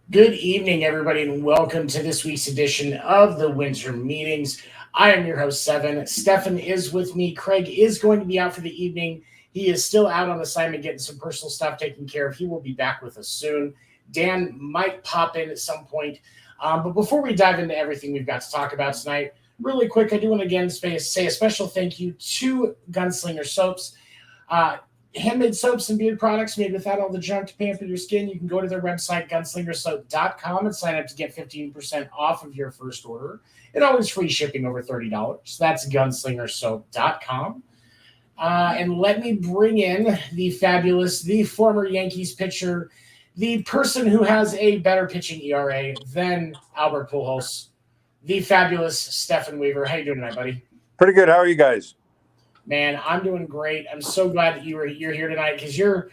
Good evening, everybody, and welcome to this week's edition of the Winter Meetings. I am your host, Seven. Stefan is with me. Craig is going to be out for the evening. He is still out on assignment getting some personal stuff taken care of. He will be back with us soon. Dan might pop in at some point. But before we dive into everything we've got to talk about tonight, really quick, I do want to again say a special thank you to Gunslinger Soaps. Handmade soaps and beauty products made without all the junk to pamper your skin. You can go to their website, gunslingersoap.com, and sign up to get 15% off of your first order. And always free shipping over $30. That's gunslingersoap.com. And let me bring in the fabulous, the former Yankees pitcher, the person who has a better pitching ERA than Albert Pujols, the fabulous Stefan Wever. How you doing tonight, buddy? Pretty good. How are you guys? Man, I'm doing great. I'm so glad that you're here tonight because you're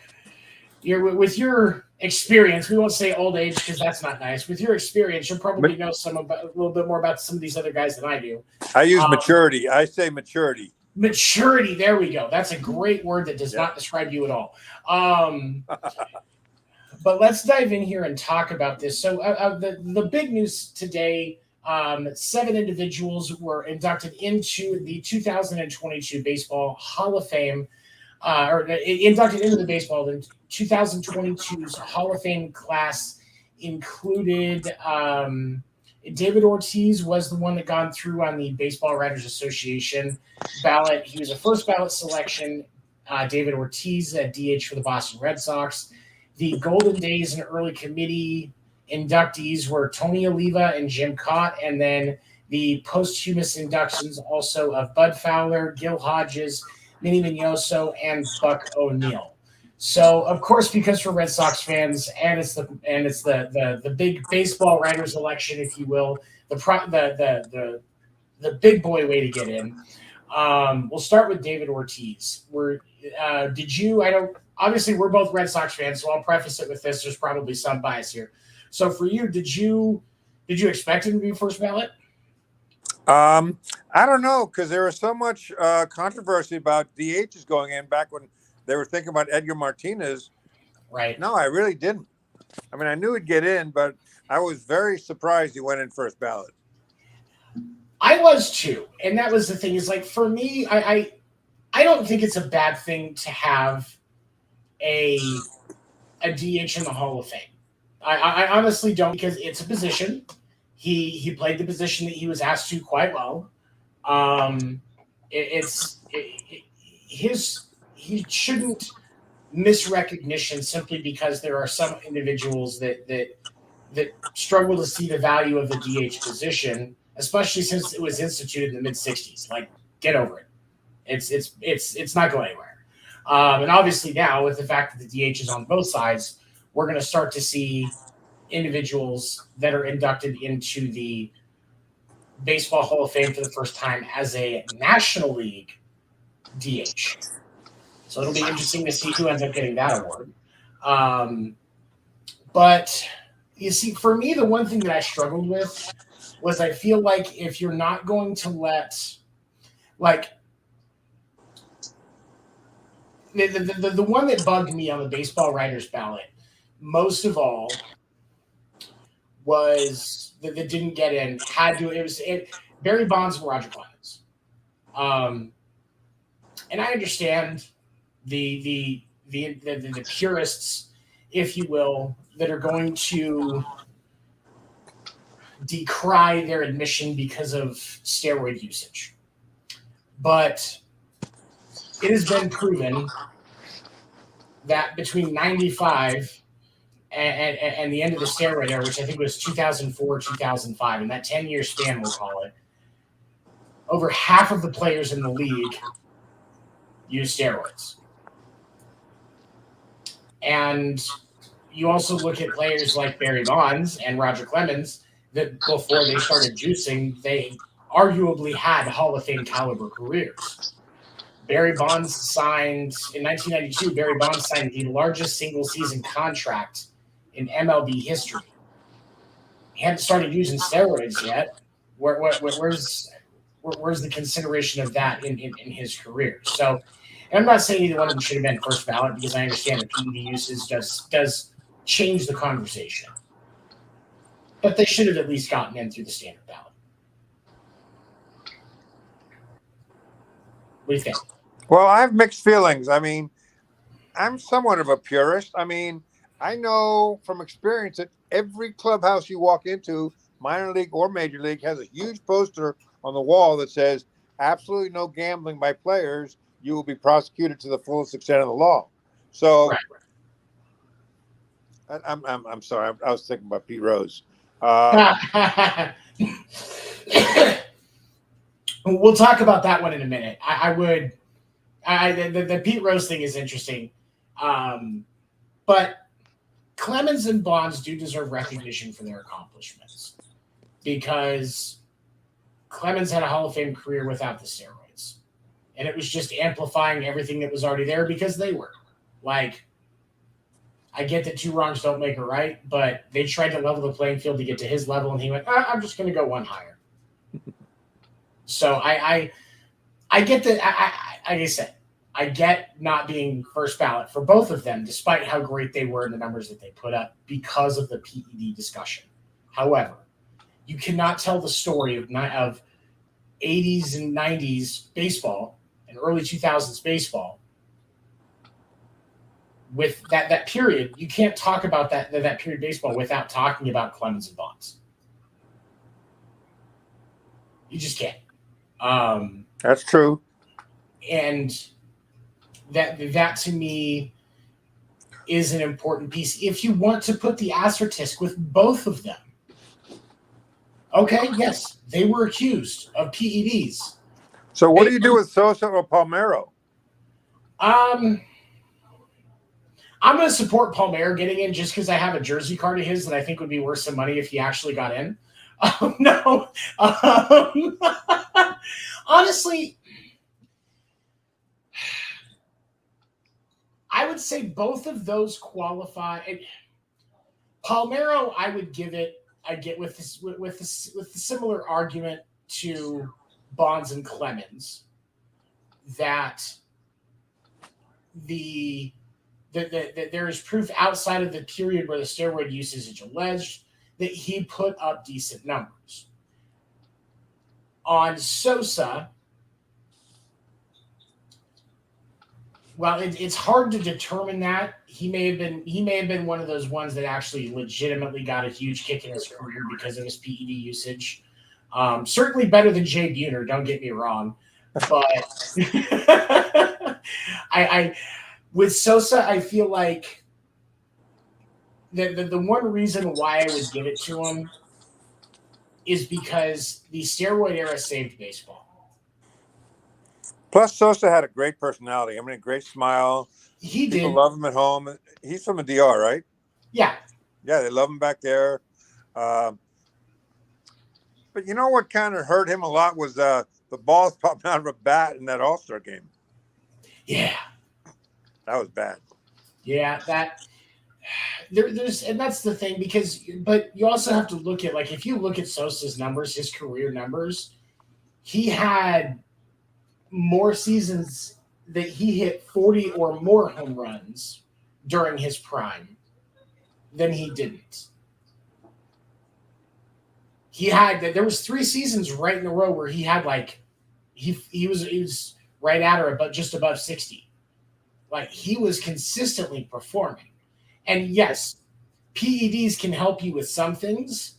with your experience. We won't say old age because that's not nice. With your experience, you'll probably know a little bit more about some of these other guys than I do. I use maturity. I say maturity. Maturity. There we go. That's a great word that does not describe you at all. But let's dive in here and talk about this. So the big news today. 7 individuals were inducted into the 2022 Baseball Hall of Fame, or inducted into the baseball. The 2022's Hall of Fame class included David Ortiz was the one that gone through on the Baseball Writers Association ballot. He was a first ballot selection. David Ortiz, DH for the Boston Red Sox. The Golden Days and Early Committee inductees were Tony Oliva and Jim Cott, and then the posthumous inductions also of Bud Fowler, Gail Hodges, Minnie Mignoso, and Buck O'Neill. So, of course, because we're Red Sox fans, and it's the big baseball writers election, if you will, the big boy way to get in. We'll start with David Ortiz. Obviously, we're both Red Sox fans, so I'll preface it with this. There's probably some bias here. So for you, did you expect him to be first ballot? I don't know, because there was so much controversy about DHs going in back when they were thinking about Edgar Martinez. Right. No, I really didn't. I mean, I knew he'd get in, but I was very surprised he went in first ballot. I was too, and that was the thing. Is like for me, I don't think it's a bad thing to have a DH in the Hall of Fame. I honestly don't, because it's a position. He played the position that he was asked to quite well. He shouldn't miss recognition simply because there are some individuals that struggle to see the value of the DH position, especially since it was instituted in the mid '60s. Like, get over it. It's not going anywhere. And obviously now, with the fact that the DH is on both sides, we're going to start to see individuals that are inducted into the Baseball Hall of Fame for the first time as a National League DH. So it'll be interesting to see who ends up getting that award. But you see, for me, the one thing that I struggled with was I feel like if you're not going to let, like, the one that bugged me on the baseball writers ballot most of all was that didn't get in. Barry Bonds and Roger Clemens. And I understand the purists, if you will, that are going to decry their admission because of steroid usage. But it has been proven that between 95 and the end of the steroid era, which I think was 2004, 2005, in that 10-year span, we'll call it, over half of the players in the league use steroids. And you also look at players like Barry Bonds and Roger Clemens that before they started juicing, they arguably had Hall of Fame caliber careers. Barry Bonds signed, in 1992, Barry Bonds signed the largest single-season contract in MLB history. He hadn't started using steroids yet. Where's the consideration of that in his career? So, and I'm not saying either one of them should have been first ballot because I understand that PED usage does change the conversation. but they should have at least gotten in through the standard ballot. What do you think? Well, I have mixed feelings. I mean, I'm somewhat of a purist. I mean, I know from experience that every clubhouse you walk into, minor league or major league, has a huge poster on the wall that says, absolutely no gambling by players. You will be prosecuted to the fullest extent of the law. So, Right. I'm sorry. I was thinking about Pete Rose. We'll talk about that one in a minute. The Pete Rose thing is interesting. But Clemens and Bonds do deserve recognition for their accomplishments because Clemens had a Hall of Fame career without the steroids. And it was just amplifying everything that was already there because they were. Like, I get that 2 wrongs don't make a right, but they tried to level the playing field to get to his level, and he went, I'm just going to go one higher. So I get that. Like I said, I get not being first ballot for both of them, despite how great they were in the numbers that they put up because of the PED discussion. However, you cannot tell the story of 80s and 90s baseball and early 2000s baseball with that period. You can't talk about that period baseball without talking about Clemens and Bonds. You just can't. That's true. And that to me is an important piece. If you want to put the asterisk with both of them, okay, yes, they were accused of PEDs. So what do you do with Sosa or Palmeiro? I'm going to support Palmeiro getting in just because I have a jersey card of his that I think would be worth some money if he actually got in. No. Honestly, I would say both of those qualify. Palmeiro, I would give it. I get with the similar argument to Bonds and Clemens that that there is proof outside of the period where the steroid usage is alleged that he put up decent numbers. On Sosa, well, it's hard to determine that. He may have been one of those ones that actually legitimately got a huge kick in his career because of his PED usage. Certainly better than Jay Buhner, don't get me wrong. But I with Sosa, I feel like the one reason why I would give it to him is because the steroid era saved baseball. Plus, Sosa had a great personality. I mean, a great smile. He People did. love him at home. He's from the DR, right? Yeah. Yeah, they love him back there. But you know what kind of hurt him a lot was the balls popping out of a bat in that All-Star game. Yeah. That was bad. Yeah, there's and that's the thing but you also have to look at, like, if you look at Sosa's numbers, his career numbers, he had more seasons that he hit 40 or more home runs during his prime than he didn't. There was 3 seasons right in a row where he had he was right at or about just above 60. Like, he was consistently performing. And yes, PEDs can help you with some things,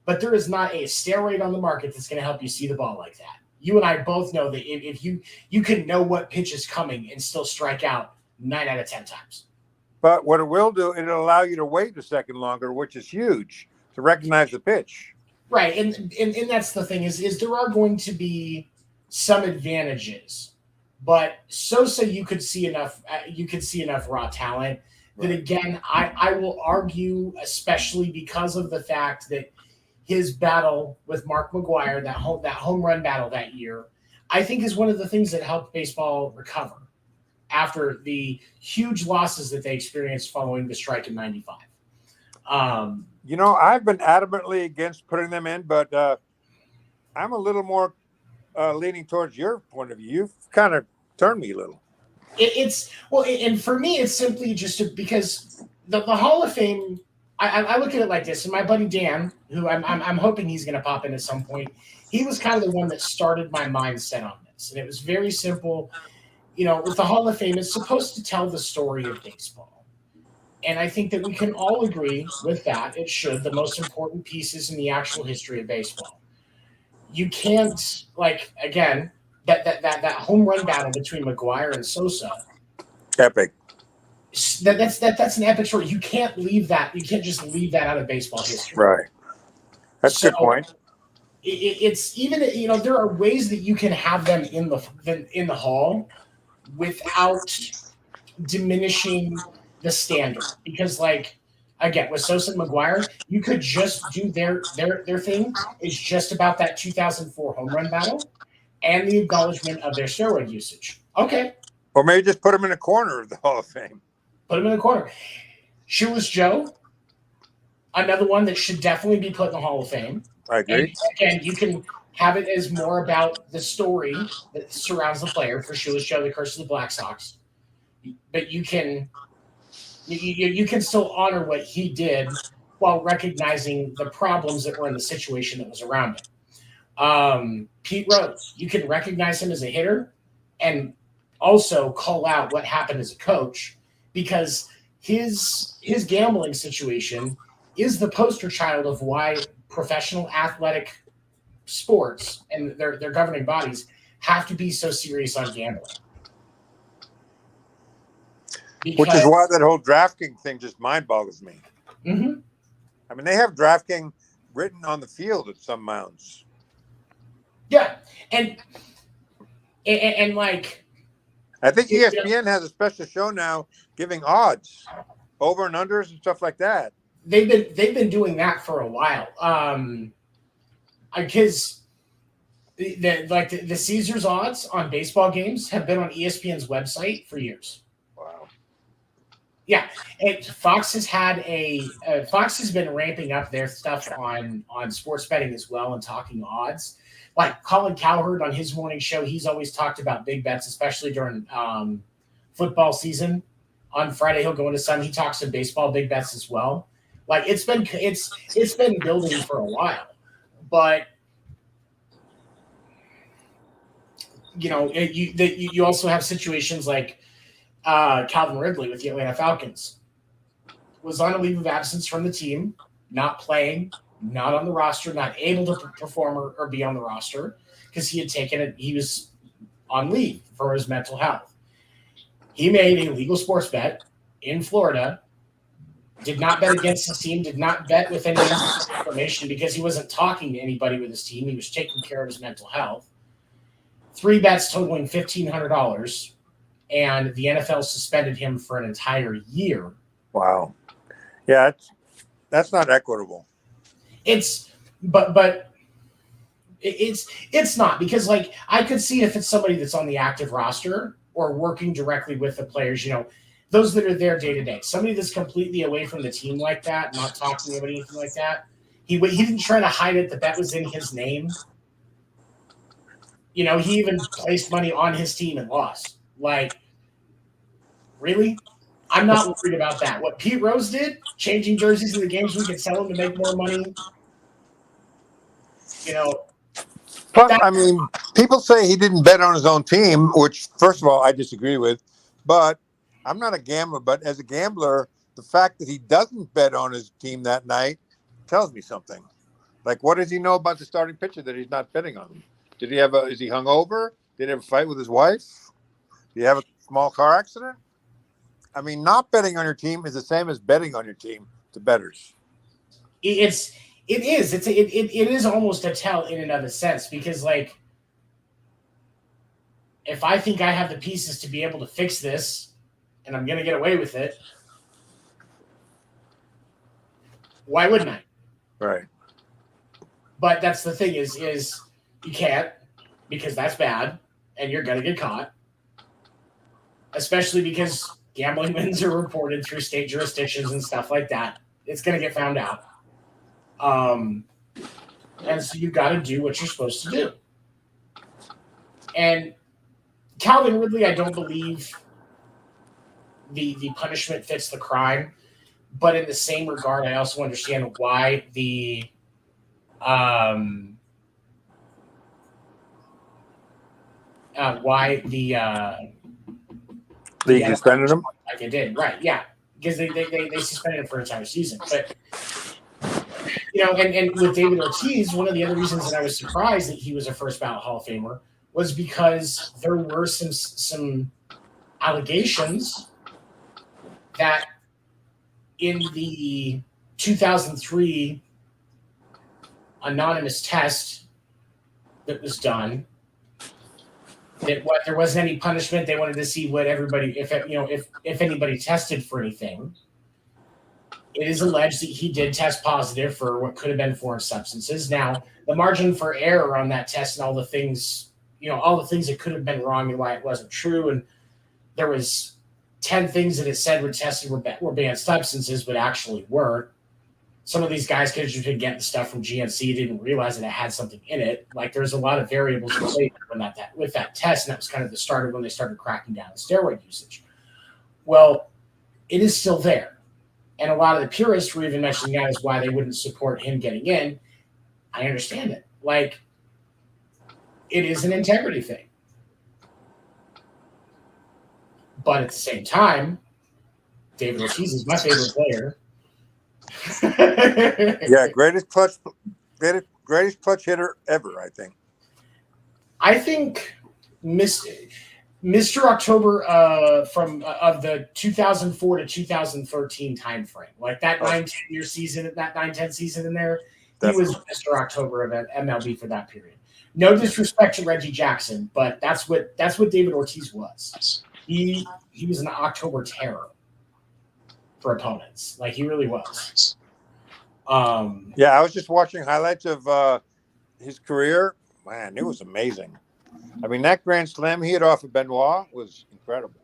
but there is not a steroid on the market that's going to help you see the ball like that. You and I both know that if you can know what pitch is coming and still strike out 9 out of 10 times. But what it will do, it'll allow you to wait a second longer, which is huge, to recognize the pitch. Right, and that's the thing is there are going to be some advantages, but Sosa, you could see enough raw talent that, again, I will argue, especially because of the fact that his battle with Mark McGwire, that home run battle that year, I think is one of the things that helped baseball recover after the huge losses that they experienced following the strike in '95. I've been adamantly against putting them in, but I'm a little more leaning towards your point of view. You've kind of turned me a little. And for me, it's simply just because the Hall of Fame, I look at it like this, and my buddy Dan, who I'm hoping he's going to pop in at some point, he was kind of the one that started my mindset on this, and it was very simple. With the Hall of Fame, it's supposed to tell the story of baseball, and I think that we can all agree with that. It should. The most important pieces in the actual history of baseball. You can't again that home run battle between McGuire and Sosa. Epic. That's an epic story. You can't leave that. You can't just leave that out of baseball history. Right. That's a good point. It's even there are ways that you can have them in the hall without diminishing the standard. Because again, with Sosa and McGuire, you could just do their thing is just about that 2004 home run battle and the acknowledgement of their steroid usage. Okay. Or maybe just put them in a corner of the Hall of Fame. Put him in the corner. Shoeless Joe, another one that should definitely be put in the Hall of Fame. I agree. And again, you can have it as more about the story that surrounds the player for Shoeless Joe, the Curse of the Black Sox. But you can still honor what he did while recognizing the problems that were in the situation that was around him. Pete Rose, you can recognize him as a hitter and also call out what happened as a coach, because his gambling situation is the poster child of why professional athletic sports and their governing bodies have to be so serious on gambling. Which is why that whole DraftKings thing just mind boggles me. Mm-hmm. I mean, they have DraftKings written on the field at some mounds. Yeah, and I think ESPN has a special show now giving odds, over and unders and stuff like that. They've been doing that for a while. Because the Caesars odds on baseball games have been on ESPN's website for years. Wow. Yeah, and Fox has been ramping up their stuff on sports betting as well and talking odds. Like Colin Cowherd on his morning show, he's always talked about big bets, especially during football season. On Friday, he'll go into some. He talks some baseball big bets as well. It's been building for a while, but you also have situations like Calvin Ridley with the Atlanta Falcons was on a leave of absence from the team, not playing, not on the roster, not able to perform or be on the roster because he was on leave for his mental health. He made a legal sports bet in Florida, did not bet against his team, did not bet with any information because he wasn't talking to anybody with his team. He was taking care of his mental health. 3 bets totaling $1,500, and the NFL suspended him for an entire year. Wow. Yeah, that's not equitable. It's not, because I could see if it's somebody that's on the active roster or working directly with the players, those that are there day to day. Somebody that's completely away from the team like that, not talking about anything like that. He didn't try to hide it. The bet was in his name. He even placed money on his team and lost. Really? I'm not worried about that. What Pete Rose did, changing jerseys in the games we could sell them to make more money. Plus, I mean, people say he didn't bet on his own team, which, first of all, I disagree with. But I'm not a gambler. But as a gambler, the fact that he doesn't bet on his team that night tells me something. What does he know about the starting pitcher that he's not betting on him? Is he hungover? Did he have a fight with his wife? Did he have a small car accident? I mean, not betting on your team is the same as betting on your team to bettors. It is almost a tell in and of a sense, because if I think I have the pieces to be able to fix this and I'm going to get away with it, why wouldn't I? Right. But that's the thing is you can't, because that's bad and you're going to get caught, especially because gambling wins are reported through state jurisdictions and stuff like that. It's going to get found out. And so you've got to do what you're supposed to do. And Calvin Ridley, I don't believe the punishment fits the crime, But in the same regard, I also understand why the league suspended him. Like they did, right? Yeah, because they suspended him for an entire season. But and with David Ortiz, one of the other reasons that I was surprised that he was a first ballot Hall of Famer was because there were some allegations that in the 2003 anonymous test that was done, that there wasn't any punishment. They wanted to see what everybody, if anybody tested for anything. It is alleged that he did test positive for what could have been foreign substances. Now, the margin for error on that test and all the things that could have been wrong and why it wasn't true, and there was 10 things that it said were tested were banned substances, but actually weren't. Some of these guys could have just been getting stuff from GNC, didn't realize that it had something in it. Like, there's a lot of variables related with that test, and that was kind of the start of when they started cracking down on steroid usage. Well, it is still there. And a lot of the purists were even mentioning that as why they wouldn't support him getting in. I understand it. Like, it is an integrity thing. But at the same time, David Ortiz is my favorite player. Yeah, greatest clutch hitter ever, I think. I think Mr. October of the 2004 to 2013 time frame, like that 9-10 season, that 9-10 season in there, definitely. He was Mr. October of MLB for that period. No disrespect to Reggie Jackson, but that's what David Ortiz was. He was an October terror for opponents. Like, he really was. Yeah, I was just watching highlights of his career. Man, it was amazing. I mean, that grand slam he hit off of Benoit was incredible.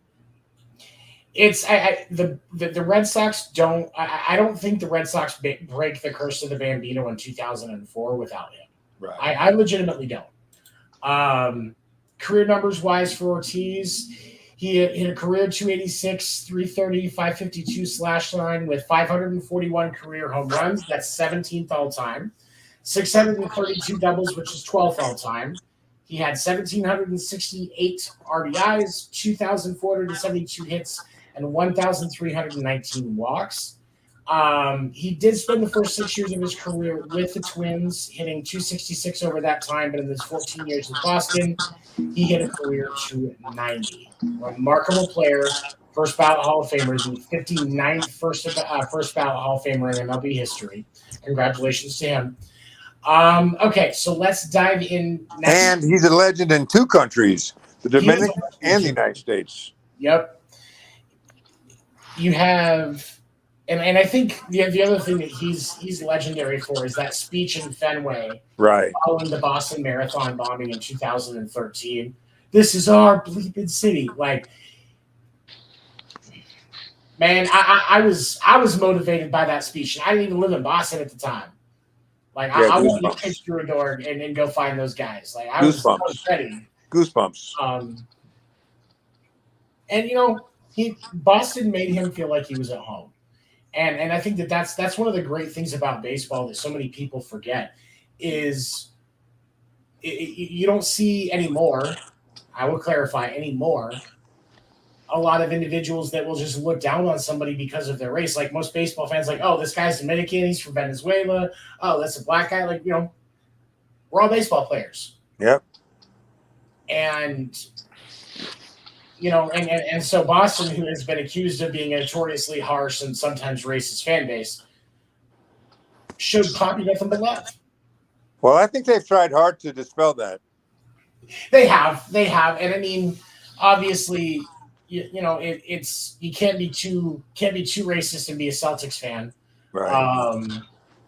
It's the Red Sox don't. I don't think the Red Sox break the curse of the Bambino in 2004 without him. Right. I legitimately don't. Career numbers wise for Ortiz, he hit a career 286, 330, 552 slash line with 541 career home runs. That's 17th all time. 632 doubles, which is 12th all time. He had 1,768 RBIs, 2,472 hits, and 1,319 walks. He did spend the first 6 years of his career with the Twins, hitting 266 over that time, but in his 14 years in Boston, he hit a career 290. Remarkable player, first ballot Hall of Famer, the 59th first ballot Hall of Famer in MLB history. Congratulations to him. Okay, so let's dive in next. And he's a legend in two countries, the Dominican and the United States. Yep. You have, and I think the other thing that he's legendary for is that speech in Fenway, right, following the Boston Marathon bombing in 2013. This is our bleeping city. Like, man, I was motivated by that speech. I didn't even live in Boston at the time. Like, yeah, I wanted to kick through a door and go find those guys. Like, I was ready. Goosebumps. And Boston made him feel like he was at home. And I think that's one of the great things about baseball that so many people forget is you don't see anymore. I will clarify anymore. A lot of individuals that will just look down on somebody because of their race. Like, most baseball fans, like, oh, this guy's Dominican, he's from Venezuela. Oh, that's a black guy. Like, we're all baseball players. Yep. And, and so Boston, who has been accused of being a notoriously harsh and sometimes racist fan base, showed Poppy nothing but love. Well, I think they've tried hard to dispel that. They have. And I mean, obviously, it's you can't be too racist and be a Celtics fan. Right.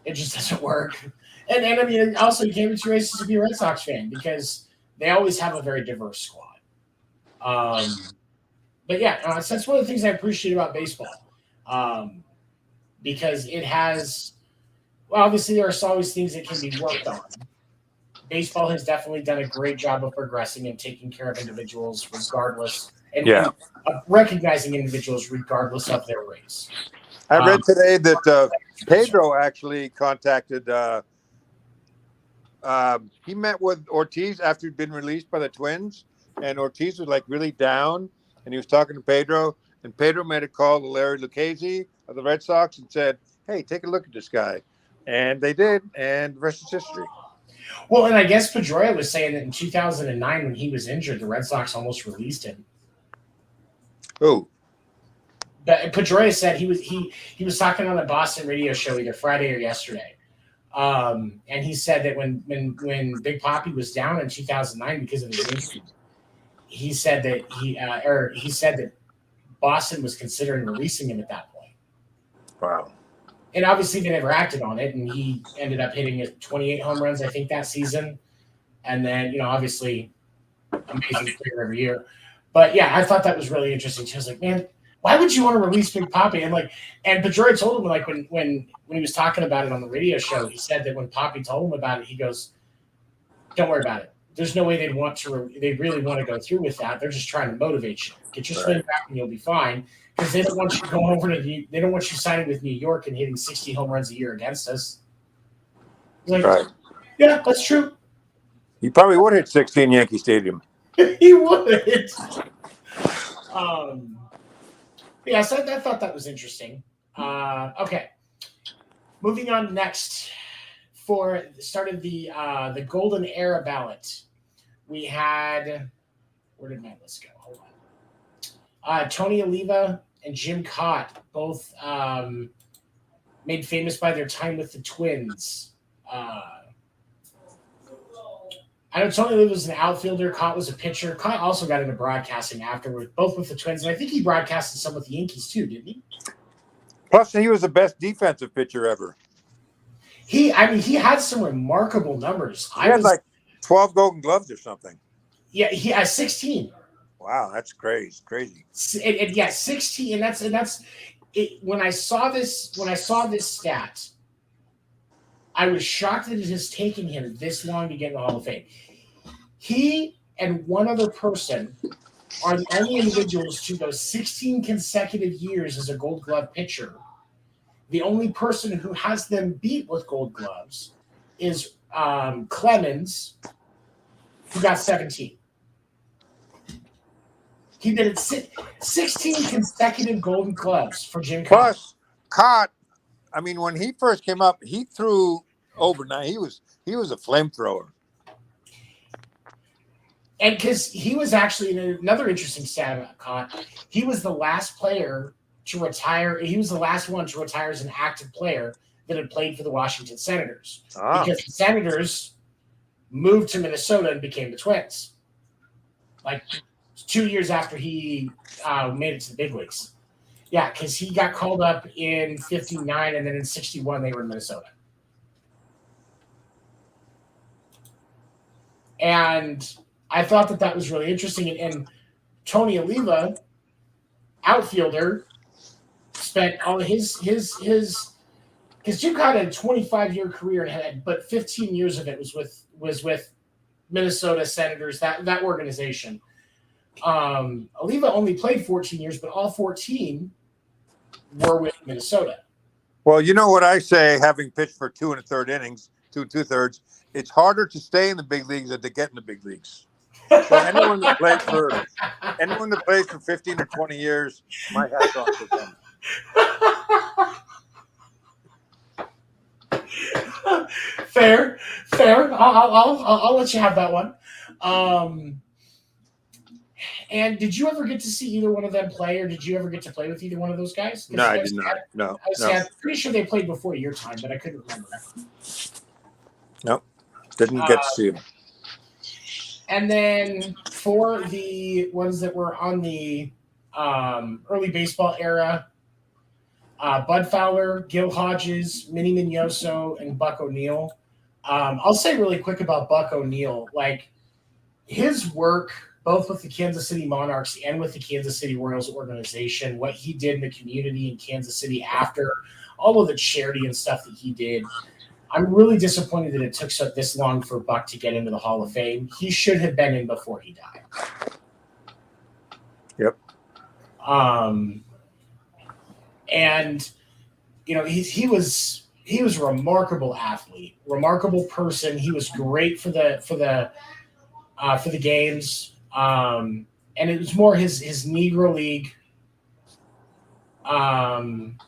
It just doesn't work. And I mean, also, you can't be too racist to be a Red Sox fan because they always have a very diverse squad. But yeah, so that's one of the things I appreciate about baseball, because it has. Well, obviously, there are always things that can be worked on. Baseball has definitely done a great job of progressing and taking care of individuals regardless, and recognizing individuals regardless of their race. I read today that Pedro actually contacted. He met with Ortiz after he'd been released by the Twins, and Ortiz was like really down, and he was talking to Pedro, and Pedro made a call to Larry Lucchesi of the Red Sox and said, "Hey, take a look at this guy," and they did, and the rest is history. Well, and I guess Pedroia was saying that in 2009, when he was injured, the Red Sox almost released him. Who? But Pedroia said he was talking on a Boston radio show either Friday or yesterday, and he said that when Big Papi was down in 2009 because of his injury, he said that Boston was considering releasing him at that point. Wow. And obviously they never acted on it, and he ended up hitting 28 home runs, I think, that season. And then, obviously, amazing career every year. But yeah, I thought that was really interesting. I was like, man, why would you want to release Big Papi? And Pedroia told him, when he was talking about it on the radio show, he said that when Papi told him about it, he goes, "Don't worry about it. There's no way they'd really want to go through with that. They're just trying to motivate you. Get your swing back and you'll be fine. Because they don't want you going over they don't want you signing with New York and hitting 60 home runs a year against us." Like, right. Yeah, that's true. He probably would hit 16 Yankee Stadium. He would. Yeah, so I thought that was interesting. Okay. Moving on next for the start of the Golden Era ballot. We had, where did my list go? Hold on. Tony Oliva and Jim Cott, both made famous by their time with the Twins. I know Tony Oliva was an outfielder. Cott was a pitcher. Cott also got into broadcasting afterward, both with the Twins. And I think he broadcasted some with the Yankees too, didn't he? Plus, he was the best defensive pitcher ever. He had some remarkable numbers. He had like 12 Golden Gloves or something. Yeah, he has 16. Wow, that's crazy. And yeah, 16, and that's it. When I saw this stat, I was shocked that it has taken him this long to get in the Hall of Fame. He and one other person are the only individuals to go 16 consecutive years as a Gold Glove pitcher. The only person who has them beat with Gold Gloves is Clemens, who got 17. He did it 16 consecutive Golden Gloves for Jim Cott. Plus, Cott, when he first came up, he threw overnight. He was a flamethrower. And because he was actually another interesting stat about Cott, he was the last player to retire. He was the last one to retire as an active player that had played for the Washington Senators. Because the Senators moved to Minnesota and became the Twins. Like 2 years after he made it to the big leagues. Yeah, because he got called up in 59, and then in 61 they were in Minnesota. And I thought that was really interesting. And Tony Oliva, outfielder, spent all his because Jim Cott had a 25-year career, but 15 years of it was with Minnesota Senators, that organization. Oliva only played 14 years, but all 14 were with Minnesota. Well, you know what I say, having pitched for 2 1/3 innings, two-thirds, it's harder to stay in the big leagues than to get in the big leagues. So anyone that plays for 15 or 20 years, my hat's off to them. Fair. I'll let you have that one. And did you ever get to see either one of them play, or did you ever get to play with either one of those guys? No, I did not. No. I'm pretty sure they played before your time, but I couldn't remember. Nope. Didn't get to see them. And then for the ones that were on the early baseball era, Bud Fowler, Gail Hodges, Minnie Mignoso, and Buck O'Neill. I'll say really quick about Buck O'Neill. Like, his work, both with the Kansas City Monarchs and with the Kansas City Royals organization, what he did in the community in Kansas City after all of the charity and stuff that he did. I'm really disappointed that it took this long for Buck to get into the Hall of Fame. He should have been in before he died. Yep. And he was a remarkable athlete, remarkable person. He was great for the games, and it was more his Negro League. And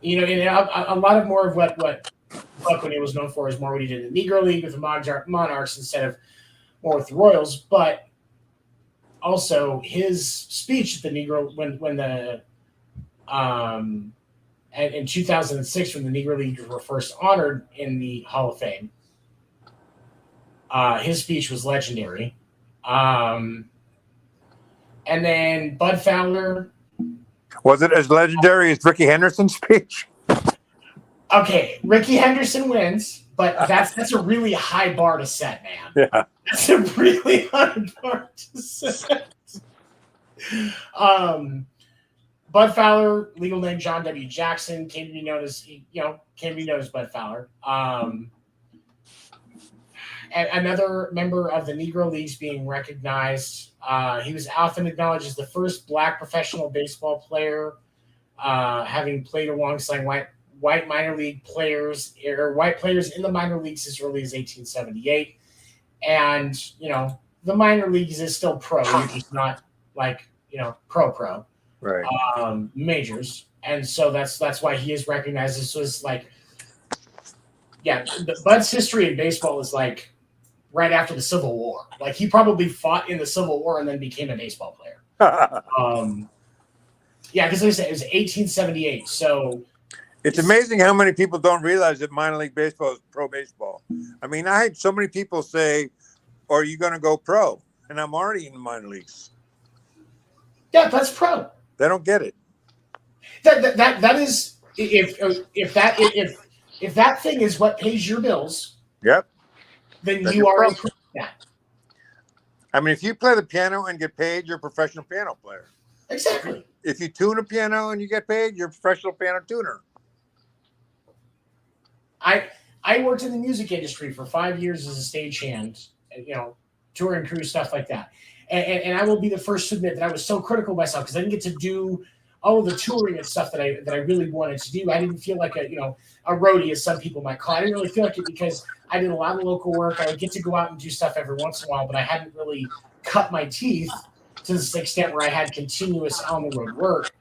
a lot of more of what Buckwheat was known for is more what he did in the Negro League with the Monarchs instead of more with the Royals, but also his speech at the Negro when the and in 2006 when the Negro Leagues were first honored in the Hall of Fame, his speech was legendary. And then Bud Fowler. Was it as legendary as Ricky Henderson's speech? Okay, Ricky Henderson wins, but that's a really high bar to set, man. Yeah. That's a really high bar to set. Bud Fowler, legal name John W. Jackson, came to be known as Bud Fowler. Another member of the Negro Leagues being recognized. He was often acknowledged as the first Black professional baseball player, having played alongside white minor league players or white players in the minor leagues as early as 1878. And, the minor leagues is still pro. You're just not like, pro. Right. Majors. And so that's why he is recognized. This was like, Bud's history in baseball is like right after the Civil War. Like he probably fought in the Civil War and then became a baseball player. Because like I said, it was 1878. So it's amazing how many people don't realize that minor league baseball is pro baseball. I mean, I had so many people say, "Are you going to go pro?" And I'm already in the minor leagues. Yeah, that's pro. They don't get it. That is if that thing is what pays your bills. Yep. Then you are a pro. Yeah. I mean, if you play the piano and get paid, you're a professional piano player. Exactly. If you tune a piano and you get paid, you're a professional piano tuner. I worked in the music industry for 5 years as a stagehand, touring crew, stuff like that. And I will be the first to admit that I was so critical of myself because I didn't get to do all of the touring and stuff that I really wanted to do. I didn't feel like a roadie, as some people might call it. I didn't really feel like it because I did a lot of local work. I would get to go out and do stuff every once in a while, but I hadn't really cut my teeth to this extent where I had continuous on the road work.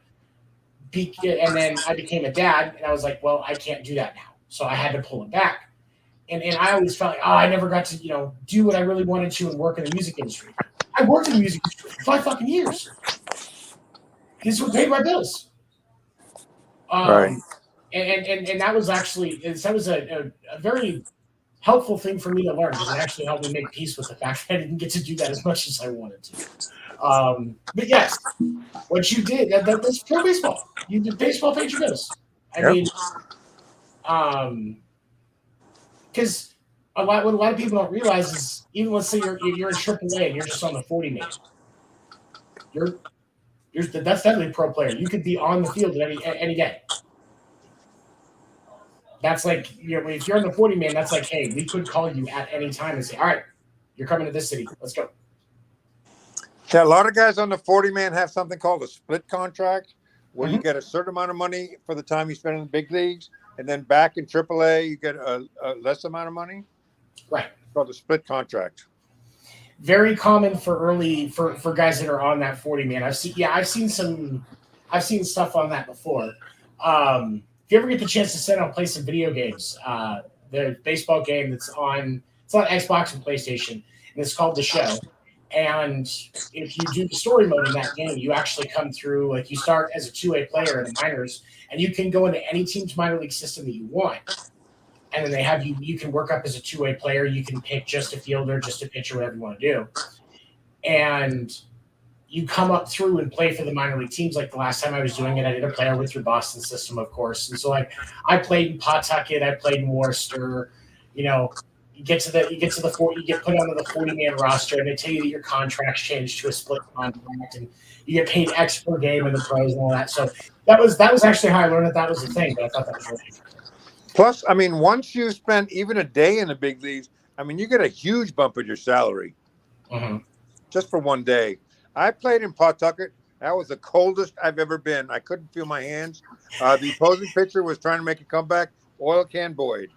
And then I became a dad, and I was like, well, I can't do that now. So I had to pull it back. And I always felt like, I never got to, do what I really wanted to and work in the music industry. I worked in the music industry for 5 fucking years. This is what paid my bills. Right. And that was actually a very helpful thing for me to learn because it actually helped me make peace with the fact that I didn't get to do that as much as I wanted to. But yes, what you did, that's pro baseball. You did baseball, paid your bills. I mean, because what a lot of people don't realize is even let's say you're in AAA and you're just on the 40 man, that's definitely a pro player. You could be on the field at any day. That's like if you're on the 40 man, that's like, hey, we could call you at any time and say, all right, you're coming to this city, let's go. Yeah, a lot of guys on the 40 man have something called a split contract, where you get a certain amount of money for the time you spend in the big leagues, and then back in AAA you get a less amount of money. Right. It's called a split contract. Very common for guys that are on that 40 man. I've seen stuff on that before. If you ever get the chance to sit down and play some video games, the baseball game it's on Xbox and PlayStation, and it's called The Show. And if you do the story mode in that game, you actually come through, like you start as a 2A player in the minors, and you can go into any team's minor league system that you want. And then they have you can work up as a 2A player. You can pick just a fielder, just a pitcher, whatever you want to do. And you come up through and play for the minor league teams. Like the last time I was doing it, I did a player with your Boston system, of course. And so like I played in Pawtucket, I played in Worcester, you get put onto the 40-man roster, and they tell you that your contract's changed to a split contract, and you get paid X per game in the pros and all that. So that was actually how I learned that was a thing. But I thought that was really interesting. Plus, I mean, once you spend even a day in the big leagues, I mean, you get a huge bump in your salary just for one day. I played in Pawtucket That was the coldest I've ever been. I couldn't feel my hands. The opposing pitcher was trying to make a comeback. Oil can Boyd.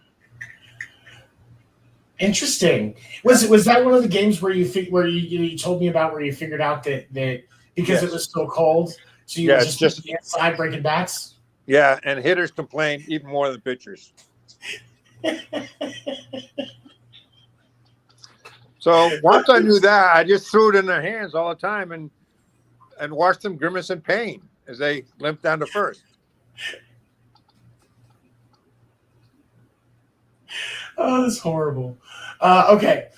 Interesting. Was that one of the games where you told me about where you figured out that because it was so cold, so you were just inside breaking bats? Yeah, and hitters complained even more than pitchers. So once I knew that, I just threw it in their hands all the time and watched them grimace in pain as they limped down to first. Oh, that's horrible. Okay.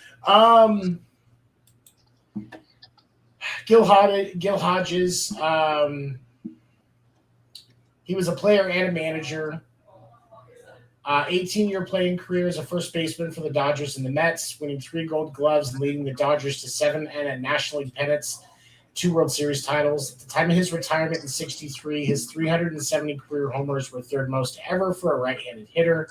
Gail Hodges. He was a player and a manager. 18-year playing career as a first baseman for the Dodgers and the Mets, winning 3 Gold Gloves and leading the Dodgers to 7 and National League pennants, 2 World Series titles. At the time of his retirement in '63, his 370 career homers were third most ever for a right-handed hitter.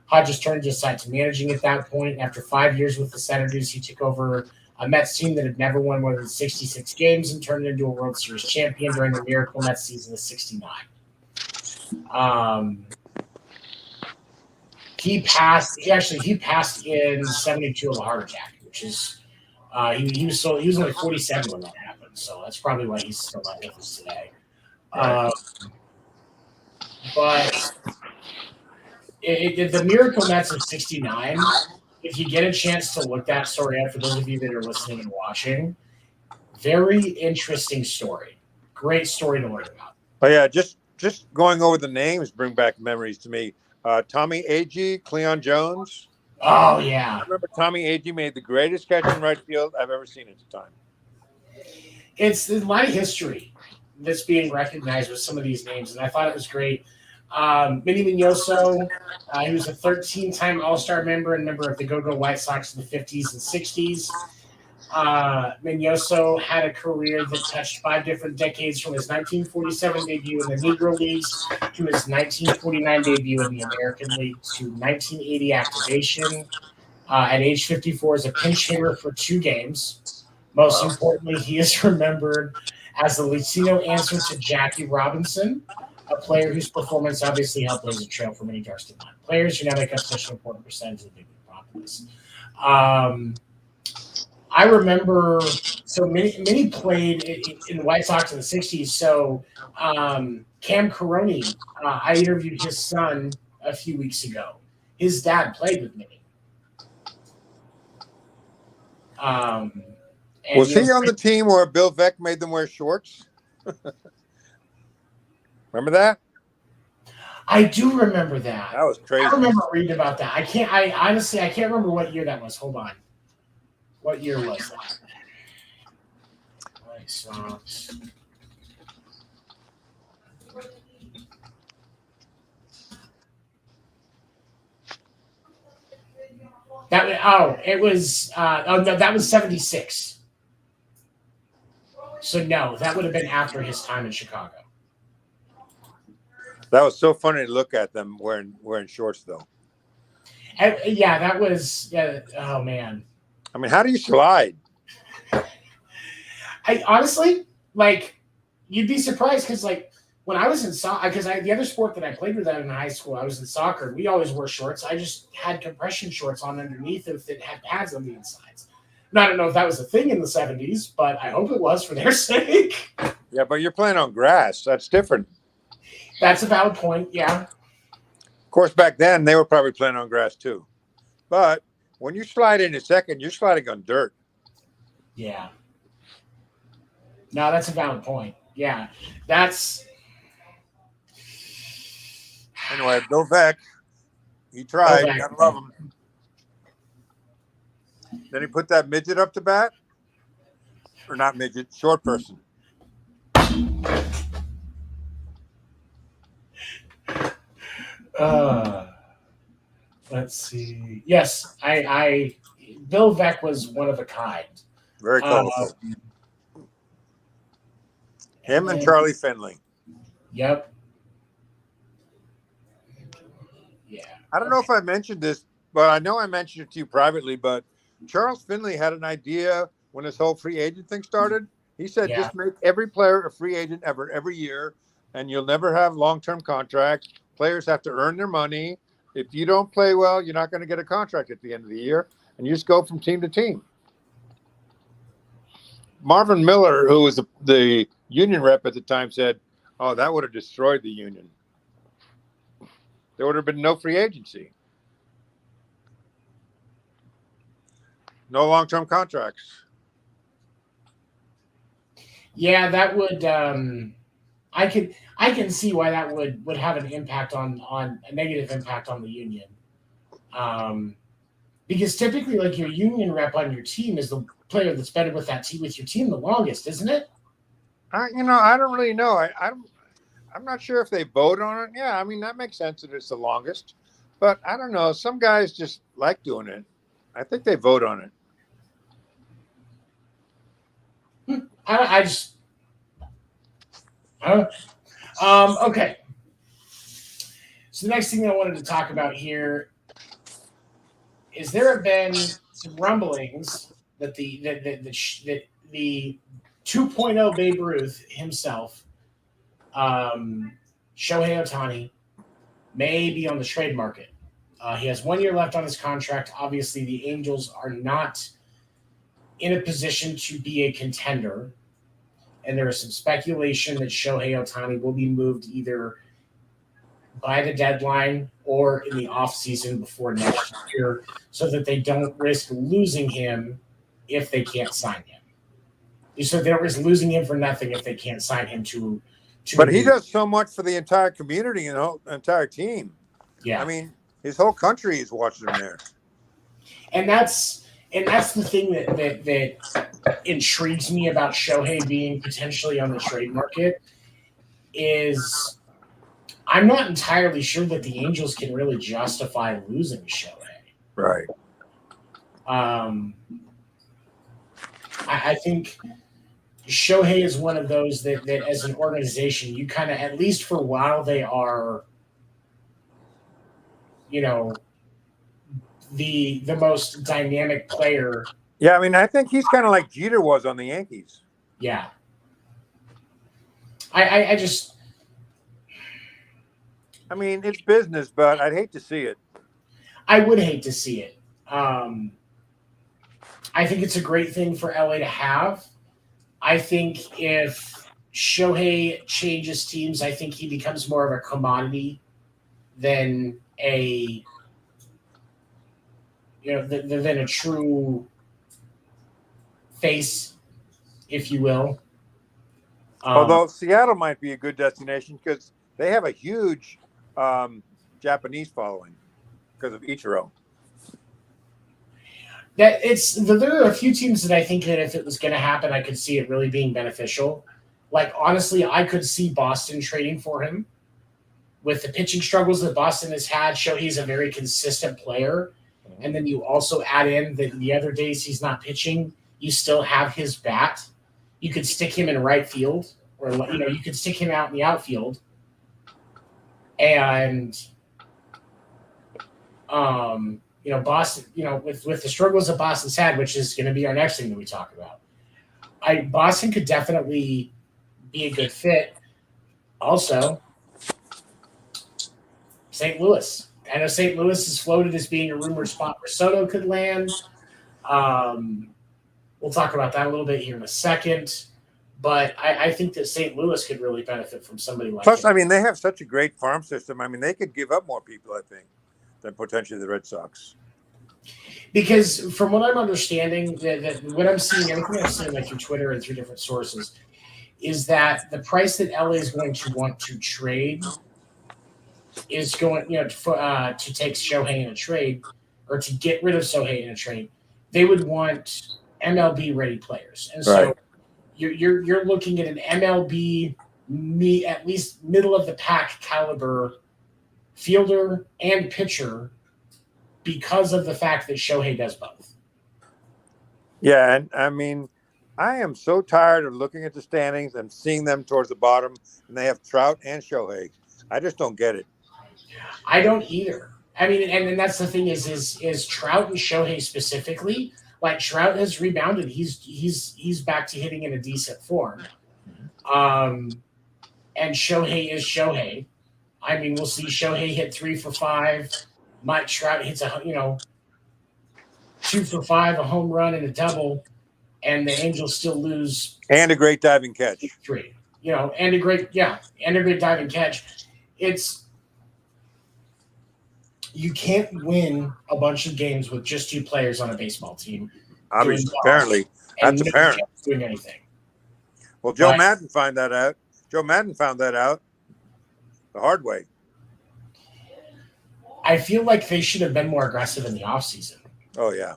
Hodges turned his side to managing at that point. After 5 years with the Senators, he took over a Mets team that had never won more than 66 games and turned it into a World Series champion during the miracle Mets season of '69. He passed in '72 of a heart attack, which is he was only 47 when that happened, so that's probably why he's still not with us today. But the miracle Mets of '69, if you get a chance to look that story up, for those of you that are listening and watching, very interesting story, great story to learn about. Oh yeah, just going over the names bring back memories to me. Tommy Agee, Cleon Jones. Oh, yeah. I remember Tommy Agee made the greatest catch in right field I've ever seen at the time. It's a lot of history that's being recognized with some of these names, and I thought it was great. Minnie Mignoso, he was a 13-time All-Star member and member of the Go-Go White Sox in the 50s and 60s. Mignoso had a career that touched 5 different decades, from his 1947 debut in the Negro Leagues to his 1949 debut in the American League to 1980 activation. At age 54 as a pinch hitter for 2 games. Most importantly, he is remembered as the Latino answer to Jackie Robinson, a player whose performance obviously helped blaze a trail for many dark players who now make up such an important percentage of the big league populace. I remember, so many played in the White Sox in the '60s. So Cam Caroni, I interviewed his son a few weeks ago. His dad played with Minnie. Was he on the team where Bill Veeck made them wear shorts? Remember that? I do remember that. That was crazy. I remember reading about that. I honestly can't remember what year that was. Hold on. What year was that? White Sox. That was '76. So no, that would have been after his time in Chicago. That was so funny to look at them wearing shorts, though. Yeah, that was. Oh man. I mean, how do you slide? I honestly, you'd be surprised because, when I was in soccer, because the other sport that I played with in high school, I was in soccer. We always wore shorts. I just had compression shorts on underneath that had pads on the insides. And I don't know if that was a thing in the '70s, but I hope it was for their sake. Yeah, but you're playing on grass. That's different. That's a valid point, yeah. Of course, back then, they were probably playing on grass, too. But when you slide in a second, you're sliding on dirt. Yeah. No, that's a valid point. Yeah. That's... Anyway, Bill Veeck, he tried. Gotta love him. Then he put that midget up to bat. Or not midget, short person. Let's see. Yes, Bill Veeck was one of a kind. Very colorful. Him and Charlie Finley. Yep. Yeah. I don't know if I mentioned this, but I know I mentioned it to you privately, but Charles Finley had an idea when this whole free agent thing started. He said, Yeah. just make every player a free agent every year, and you'll never have long-term contracts. Players have to earn their money. If you don't play well, you're not going to get a contract at the end of the year, and you just go from team to team. Marvin Miller, who was the union rep at the time, said, "Oh, that would have destroyed the union. There would have been no free agency, no long-term contracts." Yeah, that would. I can see why that would have an impact on a negative impact on the union. Because typically, like, your union rep on your team is the player that's been with that team, with your team, the longest, isn't it? I don't really know. I'm not sure if they vote on it. Yeah, I mean, that makes sense that it's the longest, but I don't know. Some guys just like doing it. I think they vote on it. I just. Okay. So the next thing that I wanted to talk about here is there have been some rumblings that the 2.0 Babe Ruth himself, Shohei Ohtani, may be on the trade market. He has 1 year left on his contract. Obviously, the Angels are not in a position to be a contender. And there is some speculation that Shohei Ohtani will be moved either by the deadline or in the offseason before next year so that they don't risk losing him if they can't sign him. So they don't risk losing him for nothing if they can't sign him to But he does so much for the entire community and the entire team. Yeah. I mean, his whole country is watching him there. And that's the thing that intrigues me about Shohei being potentially on the trade market is I'm not entirely sure that the Angels can really justify losing Shohei. Right. I think Shohei is one of those that as an organization, you kind of, at least for a while, they are, the most dynamic player. Yeah, I mean, I think he's kind of like Jeter was on the Yankees. Yeah. I mean, it's business, but I'd hate to see it. I would hate to see it. I think it's a great thing for LA to have. I think if Shohei changes teams, I think he becomes more of a commodity than a than a true face, if you will. Although Seattle might be a good destination because they have a huge Japanese following because of Ichiro. There are a few teams that I think that if it was going to happen, I could see it really being beneficial. Like, honestly, I could see Boston trading for him. With the pitching struggles that Boston has had, he's a very consistent player. And then you also add in that the other days he's not pitching, you still have his bat. You could stick him in right field, or you could stick him out in the outfield. And Boston, with the struggles that Boston's had, which is going to be our next thing that we talk about, Boston could definitely be a good fit. Also, St. Louis. I know St. Louis is floated as being a rumored spot where Soto could land. We'll talk about that a little bit here in a second. But I think that St. Louis could really benefit from somebody like Plus, him. I mean, they have such a great farm system. I mean, they could give up more people, I think, than potentially the Red Sox. Because from what I'm understanding, that what I'm seeing, everything I've seen like through Twitter and through different sources, is that the price that LA is going to want to trade is going, to take Shohei in a trade, or to get rid of Shohei in a trade. They would want MLB ready players, and so you're looking at an MLB at least middle of the pack caliber fielder and pitcher because of the fact that Shohei does both. Yeah, and I mean, I am so tired of looking at the standings and seeing them towards the bottom, and they have Trout and Shohei. I just don't get it. I don't either. I mean, and that's the thing is Trout and Shohei specifically, Like Trout has rebounded. He's back to hitting in a decent form. And Shohei is Shohei. I mean, we'll see Shohei hit 3 for 5. Mike Trout hits 2 for 5, a home run and a double, and the Angels still lose. And a great diving catch. 3. And a great diving catch. You can't win a bunch of games with just 2 players on a baseball team. Obviously, apparently, that's apparent. Doing anything. Well, Joe Madden found that out. Joe Madden found that out the hard way. I feel like they should have been more aggressive in the offseason. Oh, yeah.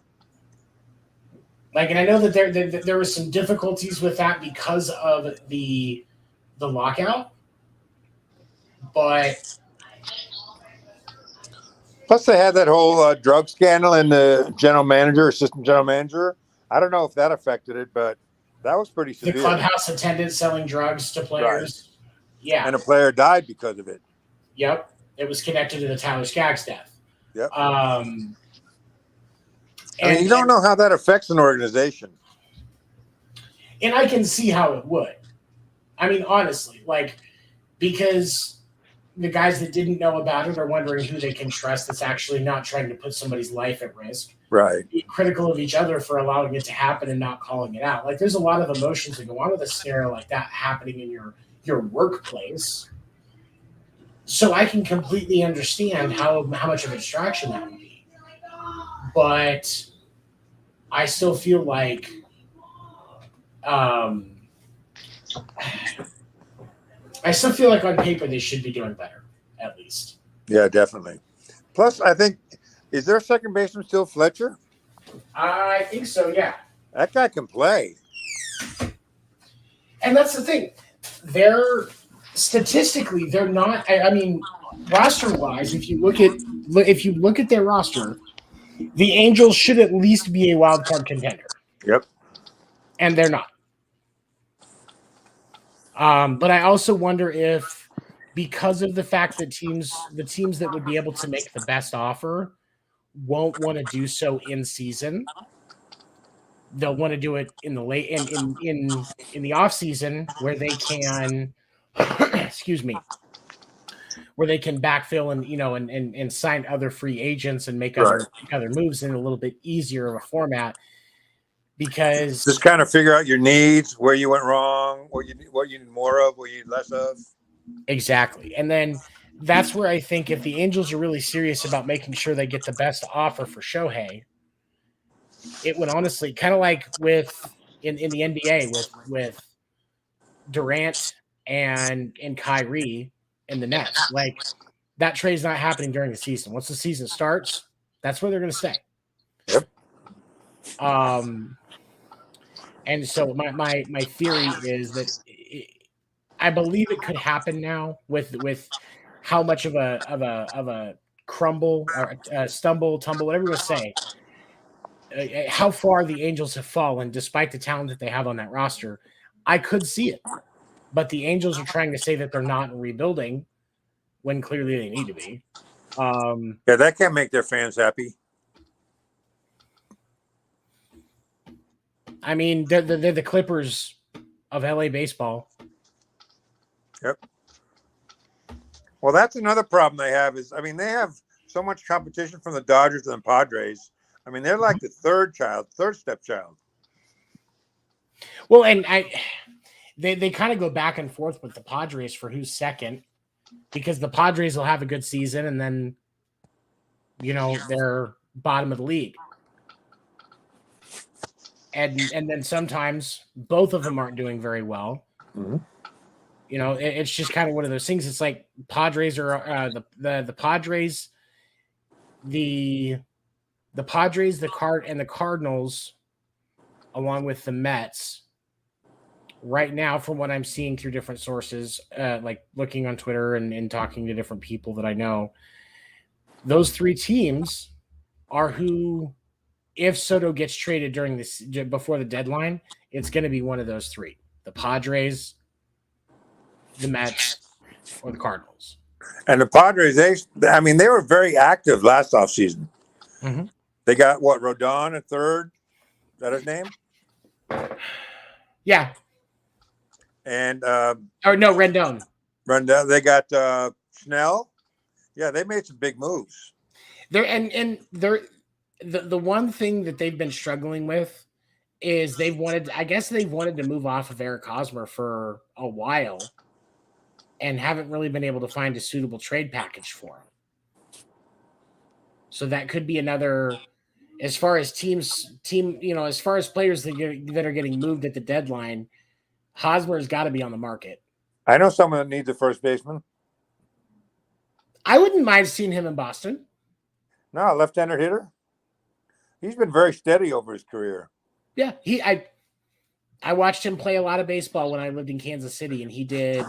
And I know that there was some difficulties with that because of the lockout, but plus they had that whole drug scandal in the assistant general manager. I don't know if that affected it, but that was pretty severe. The clubhouse attendant selling drugs to players. Right. Yeah. And a player died because of it. Yep. It was connected to the Tyler Skaggs death. Yep. And you don't know how that affects an organization. And I can see how it would. I mean, honestly, because the guys that didn't know about it are wondering who they can trust that's actually not trying to put somebody's life at risk. Right. Be critical of each other for allowing it to happen and not calling it out. There's a lot of emotions that go on with a scenario like that happening in your workplace. So I can completely understand how much of a distraction that would be. But I still feel like on paper they should be doing better, at least. Yeah, definitely. Plus, I think, is their second baseman still Fletcher? I think so, yeah. That guy can play. And that's the thing. Statistically, they're not. I mean, roster-wise, if you look at their roster, the Angels should at least be a wild card contender. Yep. And they're not. But I also wonder if, because of the fact that the teams that would be able to make the best offer won't want to do so in season. They'll want to do it in the late in the off season where they can excuse me, where they can backfill and sign other free agents and make other moves in a little bit easier of a format. Because just kind of figure out your needs, where you went wrong, what you need more of, what you need less of. Exactly. And then that's where I think if the Angels are really serious about making sure they get the best offer for Shohei, it would honestly kind of like in the NBA with Durant and Kyrie in the Nets. That trade's not happening during the season. Once the season starts, that's where they're going to stay. Yep. And so my theory is that I believe it could happen now with how much of a crumble or stumble, tumble, whatever you want to say, how far the Angels have fallen despite the talent that they have on that roster. I could see it, but the Angels are trying to say that they're not rebuilding when clearly they need to be. Yeah, that can't make their fans happy. I mean, they're the Clippers of LA baseball. Yep. Well, that's another problem they have is, I mean, they have so much competition from the Dodgers and the Padres. I mean, they're like the third stepchild. Well, and they kind of go back and forth with the Padres for who's second, because the Padres will have a good season and then, they're bottom of the league. And then sometimes both of them aren't doing very well. Mm-hmm. It's just kind of one of those things. It's like Padres are the Padres, the Padres, and the Cardinals, along with the Mets. Right now, from what I'm seeing through different sources, like looking on Twitter and talking to different people that I know, those three teams are who, if Soto gets traded before the deadline, it's going to be one of those three: the Padres, the Mets, or the Cardinals. And the Padres, they were very active last offseason. Mm-hmm. They got Rodon at third. that his name? Yeah. And Or no, Rendon. They got Snell. Yeah, they made some big moves. They're the one thing that they've been struggling with is they've wanted to move off of Eric Hosmer for a while and haven't really been able to find a suitable trade package for him. So that could be another, as far as as far as players that are getting moved at the deadline, Hosmer's got to be on the market. I know someone that needs a first baseman. I wouldn't mind seeing him in Boston. No, left-hander hitter. He's been very steady over his career. Yeah, I watched him play a lot of baseball when I lived in Kansas City, and he did.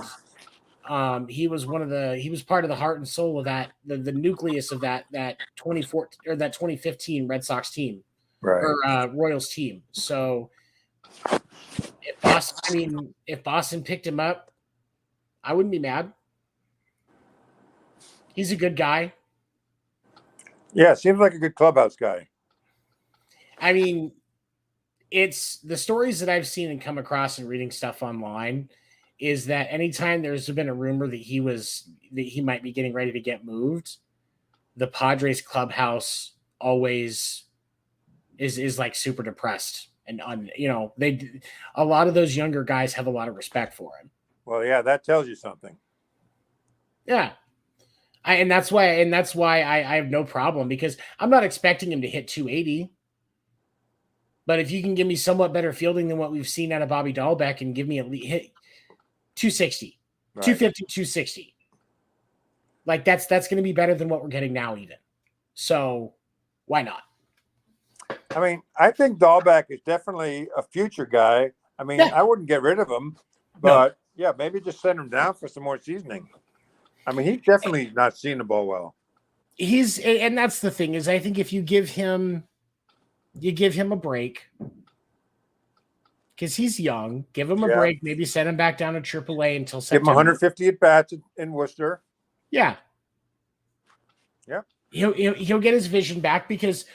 He was part of the heart and soul of that, the nucleus of that 2014 or that 2015 Red Sox team, right? Or Royals team. So if Boston picked him up, I wouldn't be mad. He's a good guy. Yeah, seems like a good clubhouse guy. I mean, it's the stories that I've seen and come across and reading stuff online is that anytime there's been a rumor that he might be getting ready to get moved, the Padres clubhouse always is like super depressed and a lot of those younger guys have a lot of respect for him. Well, yeah, that tells you something. Yeah. And that's why I have no problem, because I'm not expecting him to hit 280. But if you can give me somewhat better fielding than what we've seen out of Bobby Dahlbeck and give me a hit 260, right. 250, 260. Like that's going to be better than what we're getting now even. So why not? I mean, I think Dahlbeck is definitely a future guy. I mean, yeah. I wouldn't get rid of him, but yeah, maybe just send him down for some more seasoning. I mean, he's definitely not seeing the ball well. And that's the thing is I think if you give him a break because he's young, give him a break, maybe send him back down to AAA until September. Give him 150 at bats in Worcester. Yeah. Yep. He'll get his vision back because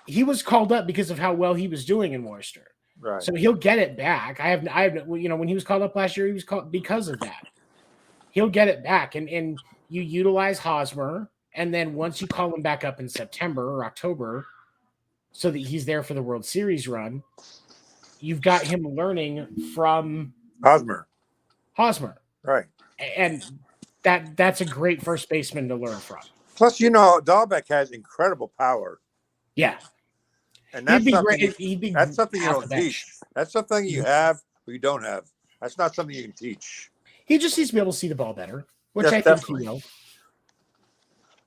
he was called up because of how well he was doing in Worcester. Right. So he'll get it back. I have when he was called up last year, he was called because of that. He'll get it back, and you utilize Hosmer, and then once you call him back up in September or October, so that he's there for the World Series run, you've got him learning from Hosmer. Right. And that's a great first baseman to learn from. Plus, Dahlbeck has incredible power. Yeah. And that's something you don't teach. That's something you have or you don't have. That's not something you can teach. He just needs to be able to see the ball better, which I think he will.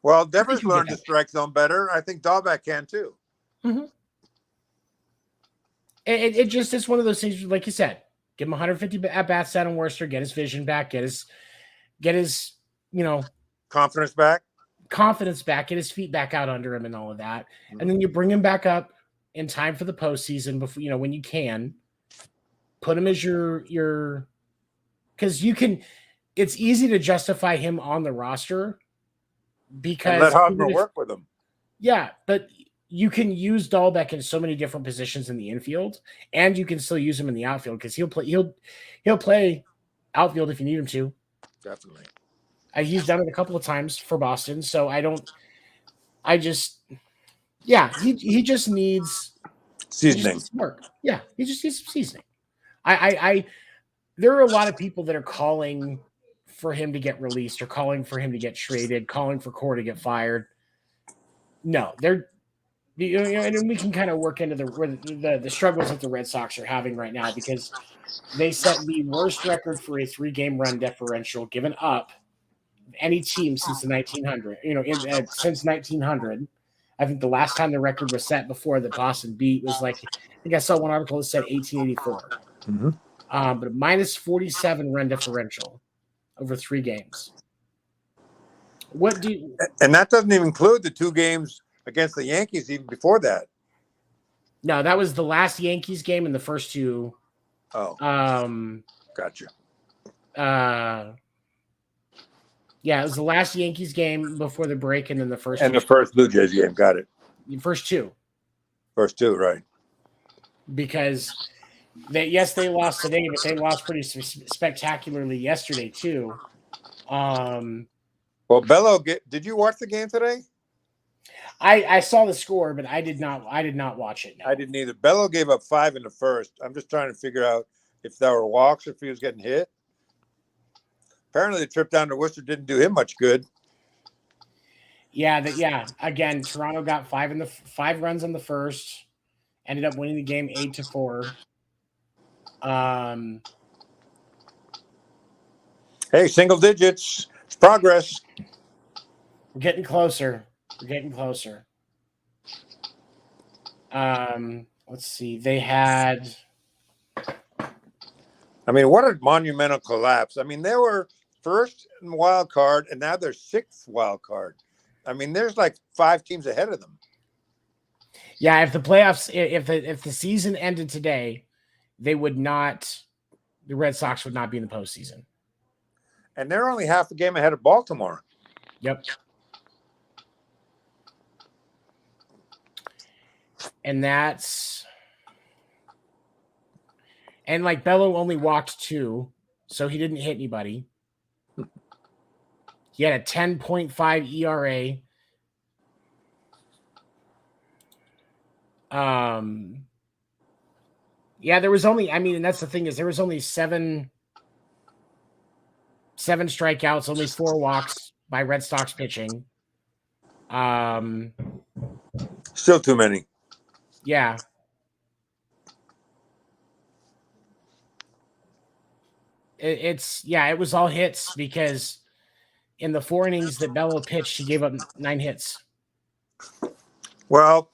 Well, Devers learned the strike zone better. I think Dahlbeck can too. Mm-hmm. It just is one of those things, like you said, give him 150 at bats down in Worcester, get his vision back, get his confidence back, get his feet back out under him and all of that. Mm-hmm. And then you bring him back up in time for the postseason before, when you can put him as your because it's easy to justify him on the roster because and let Hosmer work with him. Yeah, but you can use Dahlbeck in so many different positions in the infield, and you can still use him in the outfield because he'll play outfield if you need him to. Definitely. He's done it a couple of times for Boston, so he just needs seasoning. Work. Yeah, he just needs some seasoning. There are a lot of people that are calling for him to get released or calling for him to get traded, calling for Core to get fired. No, and we can kind of work into the struggles that the Red Sox are having right now because they set the worst record for a 3-game run differential given up any team since the 1900. Since 1900. I think the last time the record was set before that Boston beat was I think I saw one article that said 1884. Mm-hmm. But minus 47 run differential over 3 games. And that doesn't even include the 2 games against the Yankees even before that. No, that was the last Yankees game and the first 2. Oh. Gotcha. Yeah, it was the last Yankees game before the break and then the first the first Blue Jays game. Got it. The first 2. First 2, right. because they lost today, but they lost pretty spectacularly yesterday too. Well, Bello, did you watch the game today? I saw the score, but I did not watch it. No. I didn't either. Bello gave up 5 in the first. I'm just trying to figure out if there were walks or if he was getting hit. Apparently, the trip down to Worcester didn't do him much good. Yeah. Again, Toronto got 5 runs in the first, ended up winning the game 8-4. Hey, single digits. It's progress. We're getting closer. Let's see. They had. I mean, what a monumental collapse. I mean, they were first in wild card, and now they're 6th wild card. I mean, there's like 5 teams ahead of them. Yeah, if the playoffs, if the season ended today, they would not. The Red Sox would not be in the postseason. And they're only half a game ahead of Baltimore. Yep. And like Bello only walked 2, so he didn't hit anybody. He had a 10.5 ERA. Yeah, there was only, and that's the thing is there was only 7 strikeouts, only 4 walks by Red Sox pitching. Still too many. Yeah. It was all hits because in the 4 innings that Bello pitched, he gave up 9 hits. Well,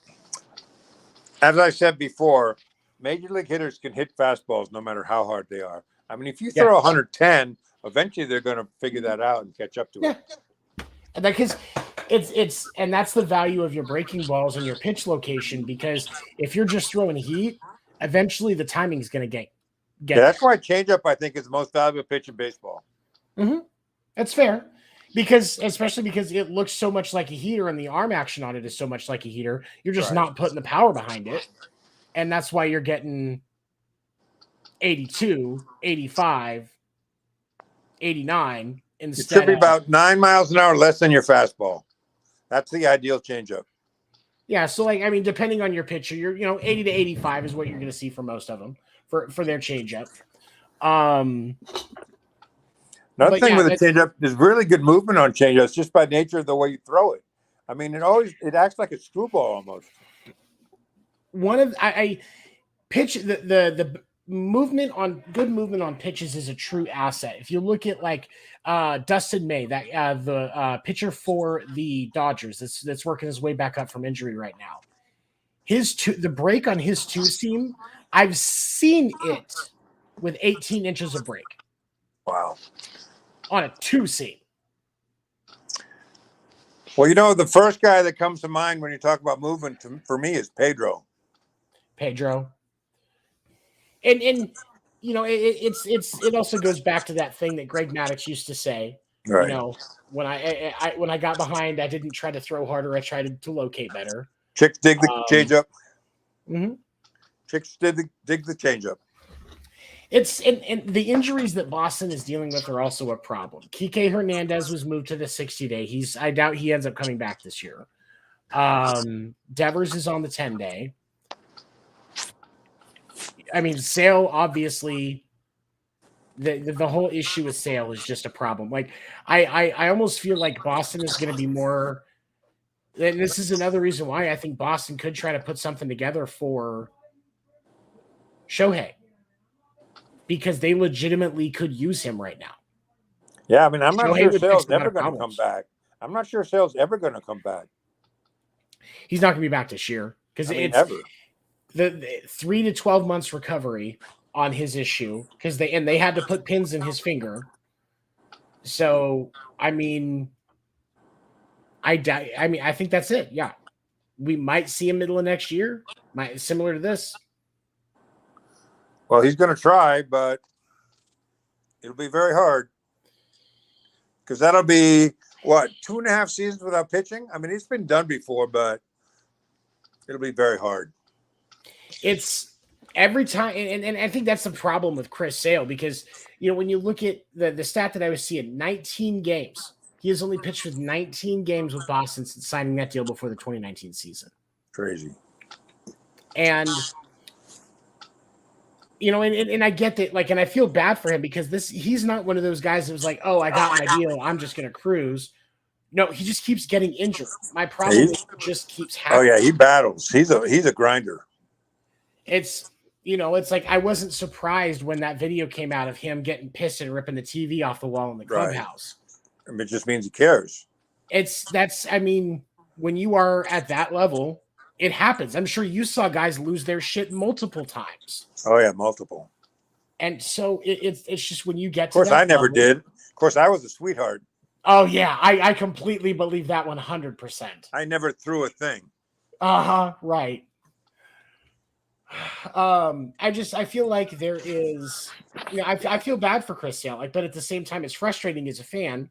as I said before, major league hitters can hit fastballs no matter how hard they are. I mean, if you throw 110, eventually they're going to figure that out and catch up to it. And because and that's the value of your breaking balls and your pitch location, because if you're just throwing heat, eventually the timing is going to get that's why changeup, I think, is the most valuable pitch in baseball. Mm-hmm. That's fair. Especially because it looks so much like a heater and the arm action on it is so much like a heater. You're just not putting the power behind it. And that's why you're getting 82, 85, 89 instead. It should be about 9 miles an hour less than your fastball. That's the ideal changeup. Yeah, so depending on your pitcher, you're 80 to 85 is what you're going to see for most of them for their changeup. Another thing with a changeup, there's really good movement on changeups just by nature of the way you throw it. I mean, it acts like a screwball almost. One of I pitch the movement on pitches is a true asset. If you look at Dustin May, that the pitcher for the Dodgers that's working his way back up from injury right now. The break on his 2-seam, I've seen it with 18 inches of break. Wow. On a 2-seam. Well, the first guy that comes to mind when you talk about movement for me is Pedro. And it also goes back to that thing that Greg Maddux used to say. Right. When I got behind, I didn't try to throw harder. I tried to locate better. Chicks dig the changeup. Mm-hmm. Chicks dig the changeup. And the injuries that Boston is dealing with are also a problem. Kike Hernandez was moved to the 60-day. I doubt he ends up coming back this year. Devers is on the 10-day. I mean, Sale, obviously, the whole issue with Sale is just a problem. I almost feel like Boston is going to be more. And this is another reason why I think Boston could try to put something together for Shohei, because they legitimately could use him right now. Yeah, I mean, I'm not sure Sale's ever going to come back. I'm not sure Sale's ever going to come back. He's not going to be back this year because it's ever. The 3 to 12 months recovery on his issue, because they had to put pins in his finger. So I think that's it. Yeah, we might see him middle of next year. Similar to this. Well, he's going to try, but it'll be very hard, because that'll be 2.5 seasons without pitching. I mean, it's been done before, but it'll be very hard. every time, and I think that's the problem with Chris Sale, because when you look at the stat that I was seeing, 19 games. He has only pitched with 19 games with Boston since signing that deal before the 2019 season. Crazy. And and I get that, and I feel bad for him, because he's not one of those guys that was like, oh, I got my deal, I'm just gonna cruise. No, he just keeps getting injured. My problem is it just keeps happening. Oh yeah, he battles. He's a grinder. It's it's like, I wasn't surprised when that video came out of him getting pissed and ripping the TV off the wall in the clubhouse. Right. It just means he cares. When you are at that level, it happens. I'm sure you saw guys lose their shit multiple times. Oh yeah, multiple. And so it's just when you get to that. Of course, I never level, did. Of course, I was a sweetheart. Oh yeah, I completely believe that 100%. I never threw a thing. Right. I feel like there is, I feel bad for Chris Sale, but at the same time, it's frustrating as a fan.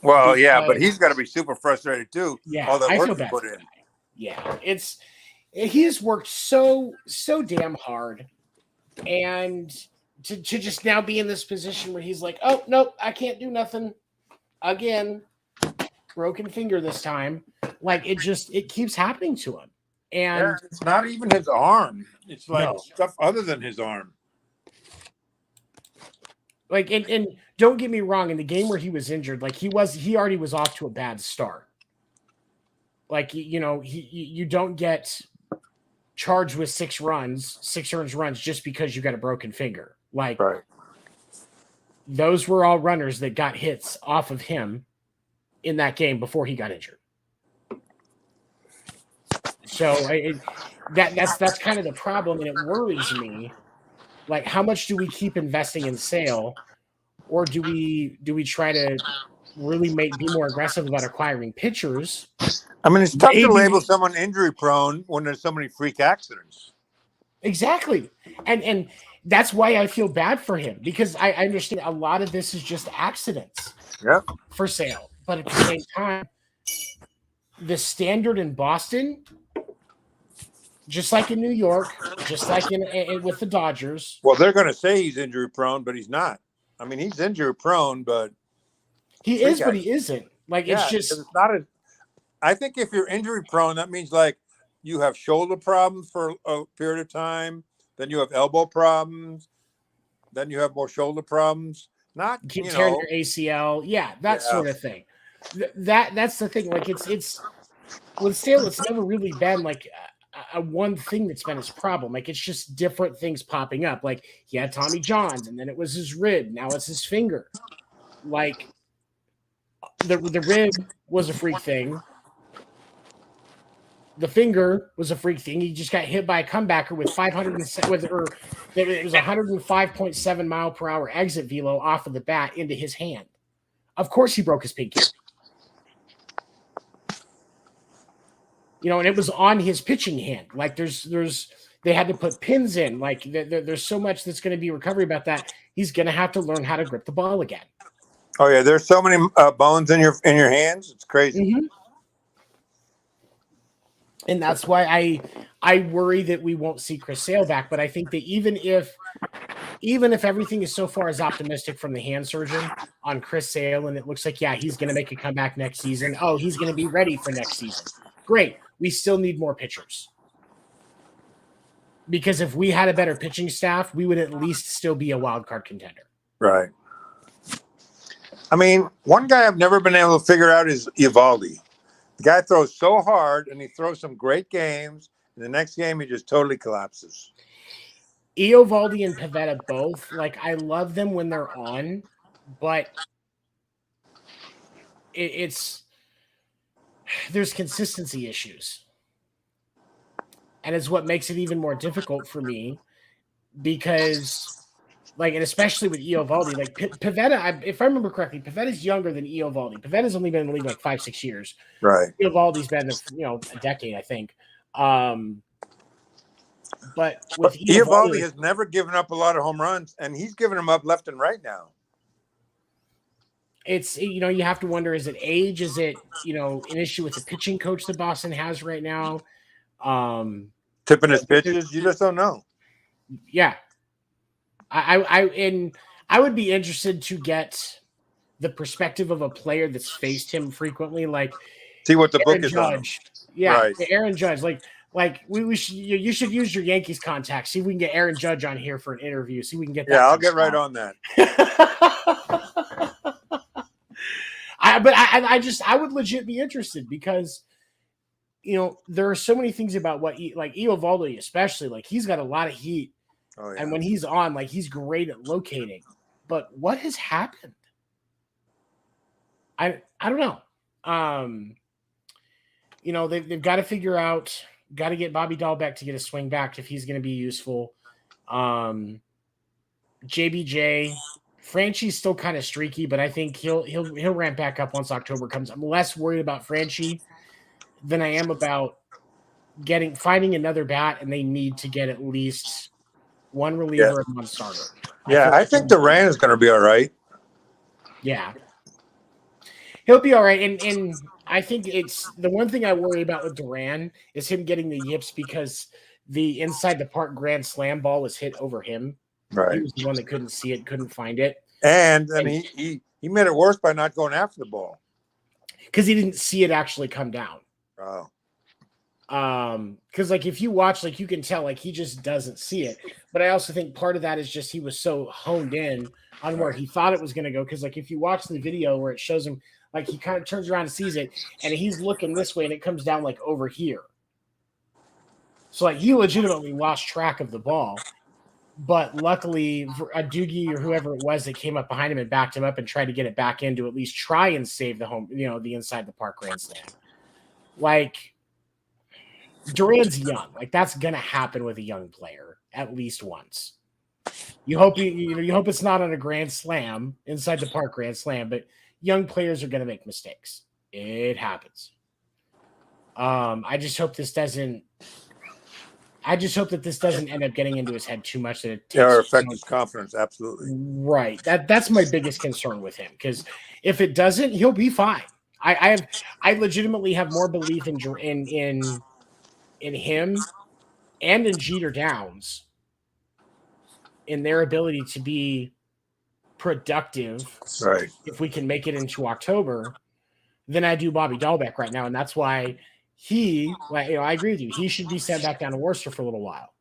Well, yeah, but he's got to be super frustrated too. Yeah, all that I work feel bad put for in. Yeah, he has worked so damn hard, and to just now be in this position where he's like, oh nope, I can't do nothing again, broken finger this time. It keeps happening to him, and it's not even his arm. It's stuff other than his arm. And don't get me wrong, in the game where he was injured, he already was off to a bad start. You don't get charged with 6 runs just because you got a broken finger. Right. Those were all runners that got hits off of him in that game before he got injured. So that's kind of the problem, and it worries me. How much do we keep investing in Sale, or do we try to really be more aggressive about acquiring pitchers? I mean, it's tough to label someone injury prone when there's so many freak accidents. Exactly, and that's why I feel bad for him, because I understand a lot of this is just accidents. Yeah. For Sale, but at the same time, the standard in Boston, just like in New York, just like with the Dodgers. Well, they're going to say he's injury prone, but he's not. I mean, he's injury prone, but he is, but he isn't. It's just it's not a. I think if you're injury prone, that means you have shoulder problems for a period of time, then you have elbow problems, then you have more shoulder problems. Not keep tearing your ACL, sort of thing. That's the thing. It's with Sale, it's never really been a one thing that's been his problem. It's just different things popping up. He had Tommy John's, and then it was his rib. Now it's his finger. The rib was a freak thing. The finger was a freak thing. He just got hit by a comebacker with 105.7 mile per hour exit velo off of the bat into his hand. Of course, he broke his pinky. And it was on his pitching hand. They had to put pins in. There's so much that's going to be recovery about that. He's going to have to learn how to grip the ball again. Oh yeah, there's so many bones in your hands. It's crazy. Mm-hmm. And that's why I worry that we won't see Chris Sale back. But I think that even if everything is so far as optimistic from the hand surgeon on Chris Sale, and it looks like he's going to make a comeback next season. Oh, he's going to be ready for next season. Great. We still need more pitchers. Because if we had a better pitching staff, we would at least still be a wild card contender. Right. I mean, one guy I've never been able to figure out is Eovaldi. The guy throws so hard, and he throws some great games. And the next game, he just totally collapses. Eovaldi and Pivetta both, I love them when they're on, but there's consistency issues. And it's what makes it even more difficult for me, because and especially with Eovaldi, Pivetta, if I remember correctly, Pivetta's younger than Eovaldi. Pivetta's only been in the league 5-6 years. Right. Eovaldi's been a decade, I think. But Eovaldi has never given up a lot of home runs, and he's giving them up left and right now. It's, you have to wonder, is it age? Is it, an issue with the pitching coach that Boston has right now? Tipping his pitches, you just don't know. Yeah. I would be interested to get the perspective of a player that's faced him frequently, like See what the book Aaron is on him. Judge. Yeah, Right. Aaron Judge. Like we should you should use your Yankees contacts. See if we can get Aaron Judge on here for an interview. See if we can get that. Yeah, I'll get right on that. I would legit be interested because there are so many things about like Eovaldi especially, like he's got a lot of heat. Oh, yeah. And when he's on, like he's great at locating. But what has happened? I don't know. They've got to figure out, got to get Bobby Dahlbeck to get a swing back if he's going to be useful. JBJ, Franchi's still kind of streaky, but I think he'll ramp back up once October comes. I'm less worried about Franchi than I am about finding another bat, and they need to get at least one reliever and one starter. I think Duran is going to be all right. Yeah. He'll be all right. And I think it's the one thing I worry about with Duran is him getting the yips because the inside the park grand slam ball was hit over him. Right. He was the one that couldn't see it, couldn't find it. And then he made it worse by not going after the ball. Because he didn't see it actually come down. Oh. Because like if you watch, like you can tell like he just doesn't see it. But I also think part of that is just he was so honed in on where he thought it was going to go. Because like if you watch the video where it shows him, like he kind of turns around and sees it, and he's looking this way, and it comes down like over here. So like he legitimately lost track of the ball. But luckily, a Doogie or whoever it was that came up behind him and backed him up and tried to get it back in to at least try and save the home, the inside the park grand slam. Like Duran's young, like that's gonna happen with a young player at least once. You hope you hope it's not on a grand slam inside the park grand slam, but young players are gonna make mistakes. It happens. I just hope this doesn't. I just hope that this doesn't end up getting into his head too much that it takes, or affect his confidence. Absolutely. Right. That's my biggest concern with him, because if it doesn't, he'll be fine. I legitimately have more belief in him and in Jeter Downs in their ability to be productive, right, if we can make it into October, than I do Bobby Dahlbeck right now. And that's why I agree with you. He should be sent back down to Worcester for a little while.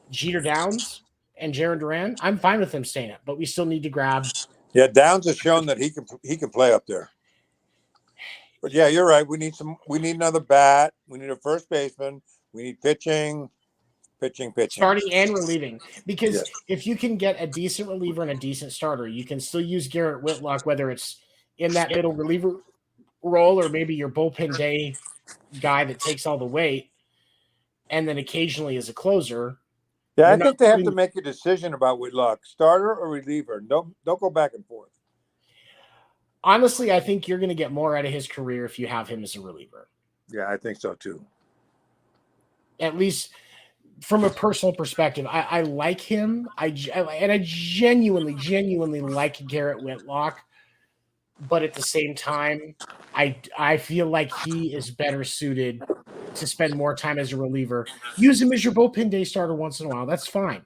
Jeter Downs and Jaron Duran, I'm fine with them staying up, but we still need to grab. Yeah, Downs has shown that he can play up there. But yeah, you're right. We need another bat. We need a first baseman. We need pitching. Starting and relieving. Because if you can get a decent reliever and a decent starter, you can still use Garrett Whitlock, whether it's in that middle reliever role or maybe your bullpen day guy that takes all the weight, and then occasionally as a closer. Yeah, I think they have to make a decision about Whitlock, starter or reliever. Don't go back and forth. Honestly, I think you're going to get more out of his career if you have him as a reliever. Yeah, I think so too. At least from a personal perspective, I like him. I genuinely like Garrett Whitlock. But at the same time, I feel like he is better suited to spend more time as a reliever. Use him as your bullpen day starter once in a while. That's fine.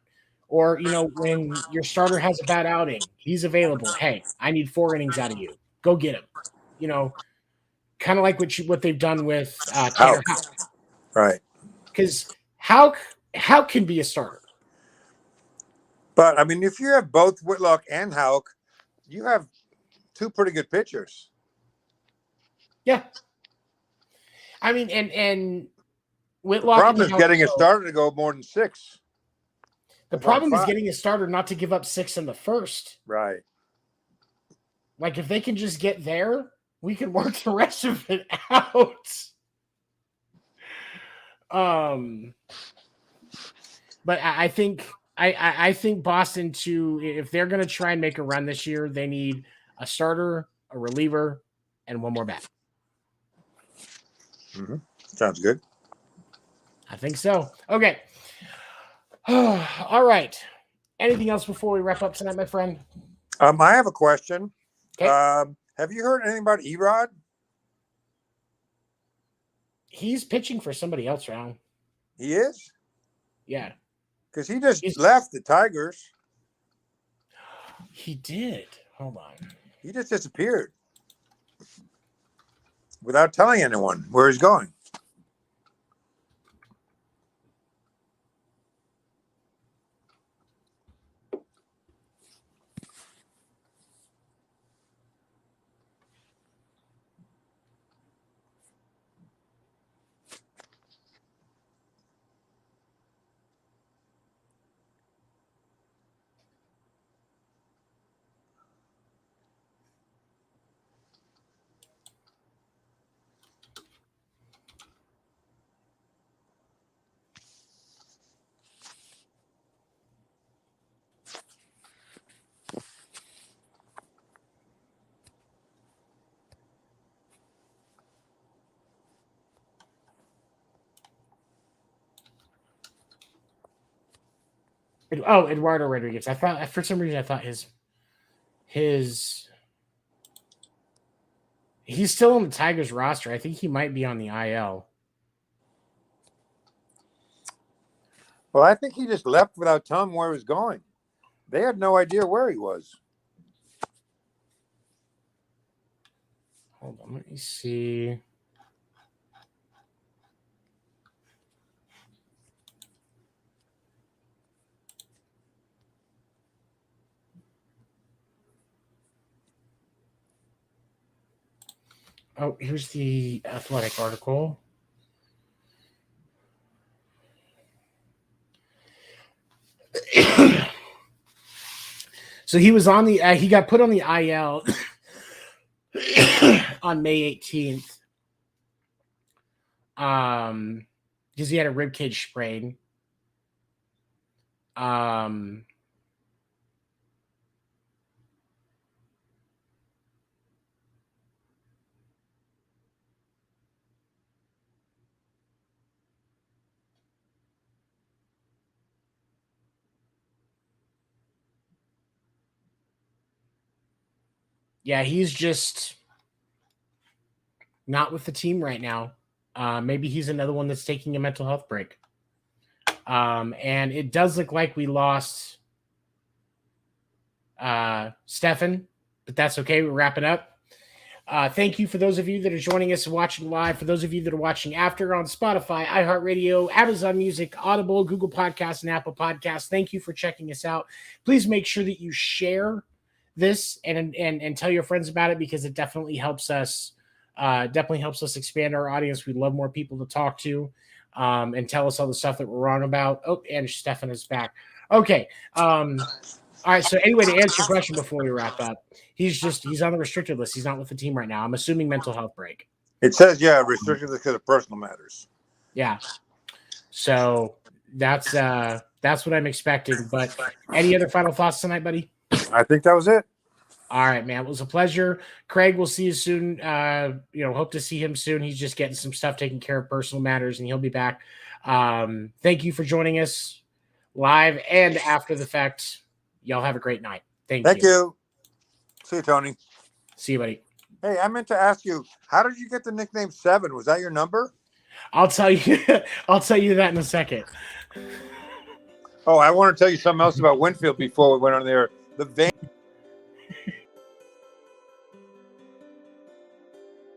Or, when your starter has a bad outing, he's available. Hey, I need 4 innings out of you. Go get him. Kind of like what they've done with Tanner Houck. Right. Because Houck can be a starter. But, I mean, if you have both Whitlock and Houck, you have 2 pretty good pitchers. Yeah. I mean, and Whitlock. The problem is getting a starter to go more than 6. The problem is getting a starter not to give up 6 in the first. Right. Like, if they can just get there, we can work the rest of it out. But I think Boston, too, if they're going to try and make a run this year, they need a starter, a reliever, and one more bat. Mm-hmm. Sounds good. I think so. Okay. All right. Anything else before we wrap up tonight, my friend? I have a question. Okay. Have you heard anything about Erod? He's pitching for somebody else, Ron. He is? Yeah. Because he just left the Tigers. He did. Hold on. He just disappeared without telling anyone where he's going. Eduardo Rodriguez. I thought for some reason I thought his he's still on the Tigers roster. I think he might be on the IL. Well, I think he just left without telling where he was going. They had no idea where he was. Hold on, let me see. Oh, here's the Athletic article. So he was on the he got put on the IL on May 18th. Because he had a ribcage sprain. Yeah, he's just not with the team right now. Maybe he's another one that's taking a mental health break. And it does look like we lost Stefan, but that's okay. We're wrapping up. Thank you for those of you that are joining us and watching live. For those of you that are watching after on Spotify, iHeartRadio, Amazon Music, Audible, Google Podcasts, and Apple Podcasts, thank you for checking us out. Please make sure that you share this and tell your friends about it, because it definitely helps us. Definitely helps us expand our audience. We'd love more people to talk to and tell us all the stuff that we're wrong about. Oh, and Stefan is back. Okay. All right. So anyway, to answer your question before we wrap up, he's on the restricted list. He's not with the team right now. I'm assuming mental health break. It says, yeah, restricted because of personal matters. Yeah. So that's what I'm expecting. But any other final thoughts tonight, buddy? I think that was it. All right, man. It was a pleasure. Craig, we'll see you soon. Hope to see him soon. He's just getting some stuff taken care of, personal matters, and he'll be back. Thank you for joining us live and after the fact. Y'all have a great night. Thank you. See you, Tony. See you, buddy. Hey, I meant to ask you, how did you get the nickname 7? Was that your number? I'll tell you. I'll tell you that in a second. Oh, I want to tell you something else about Winfield before we went on there. The van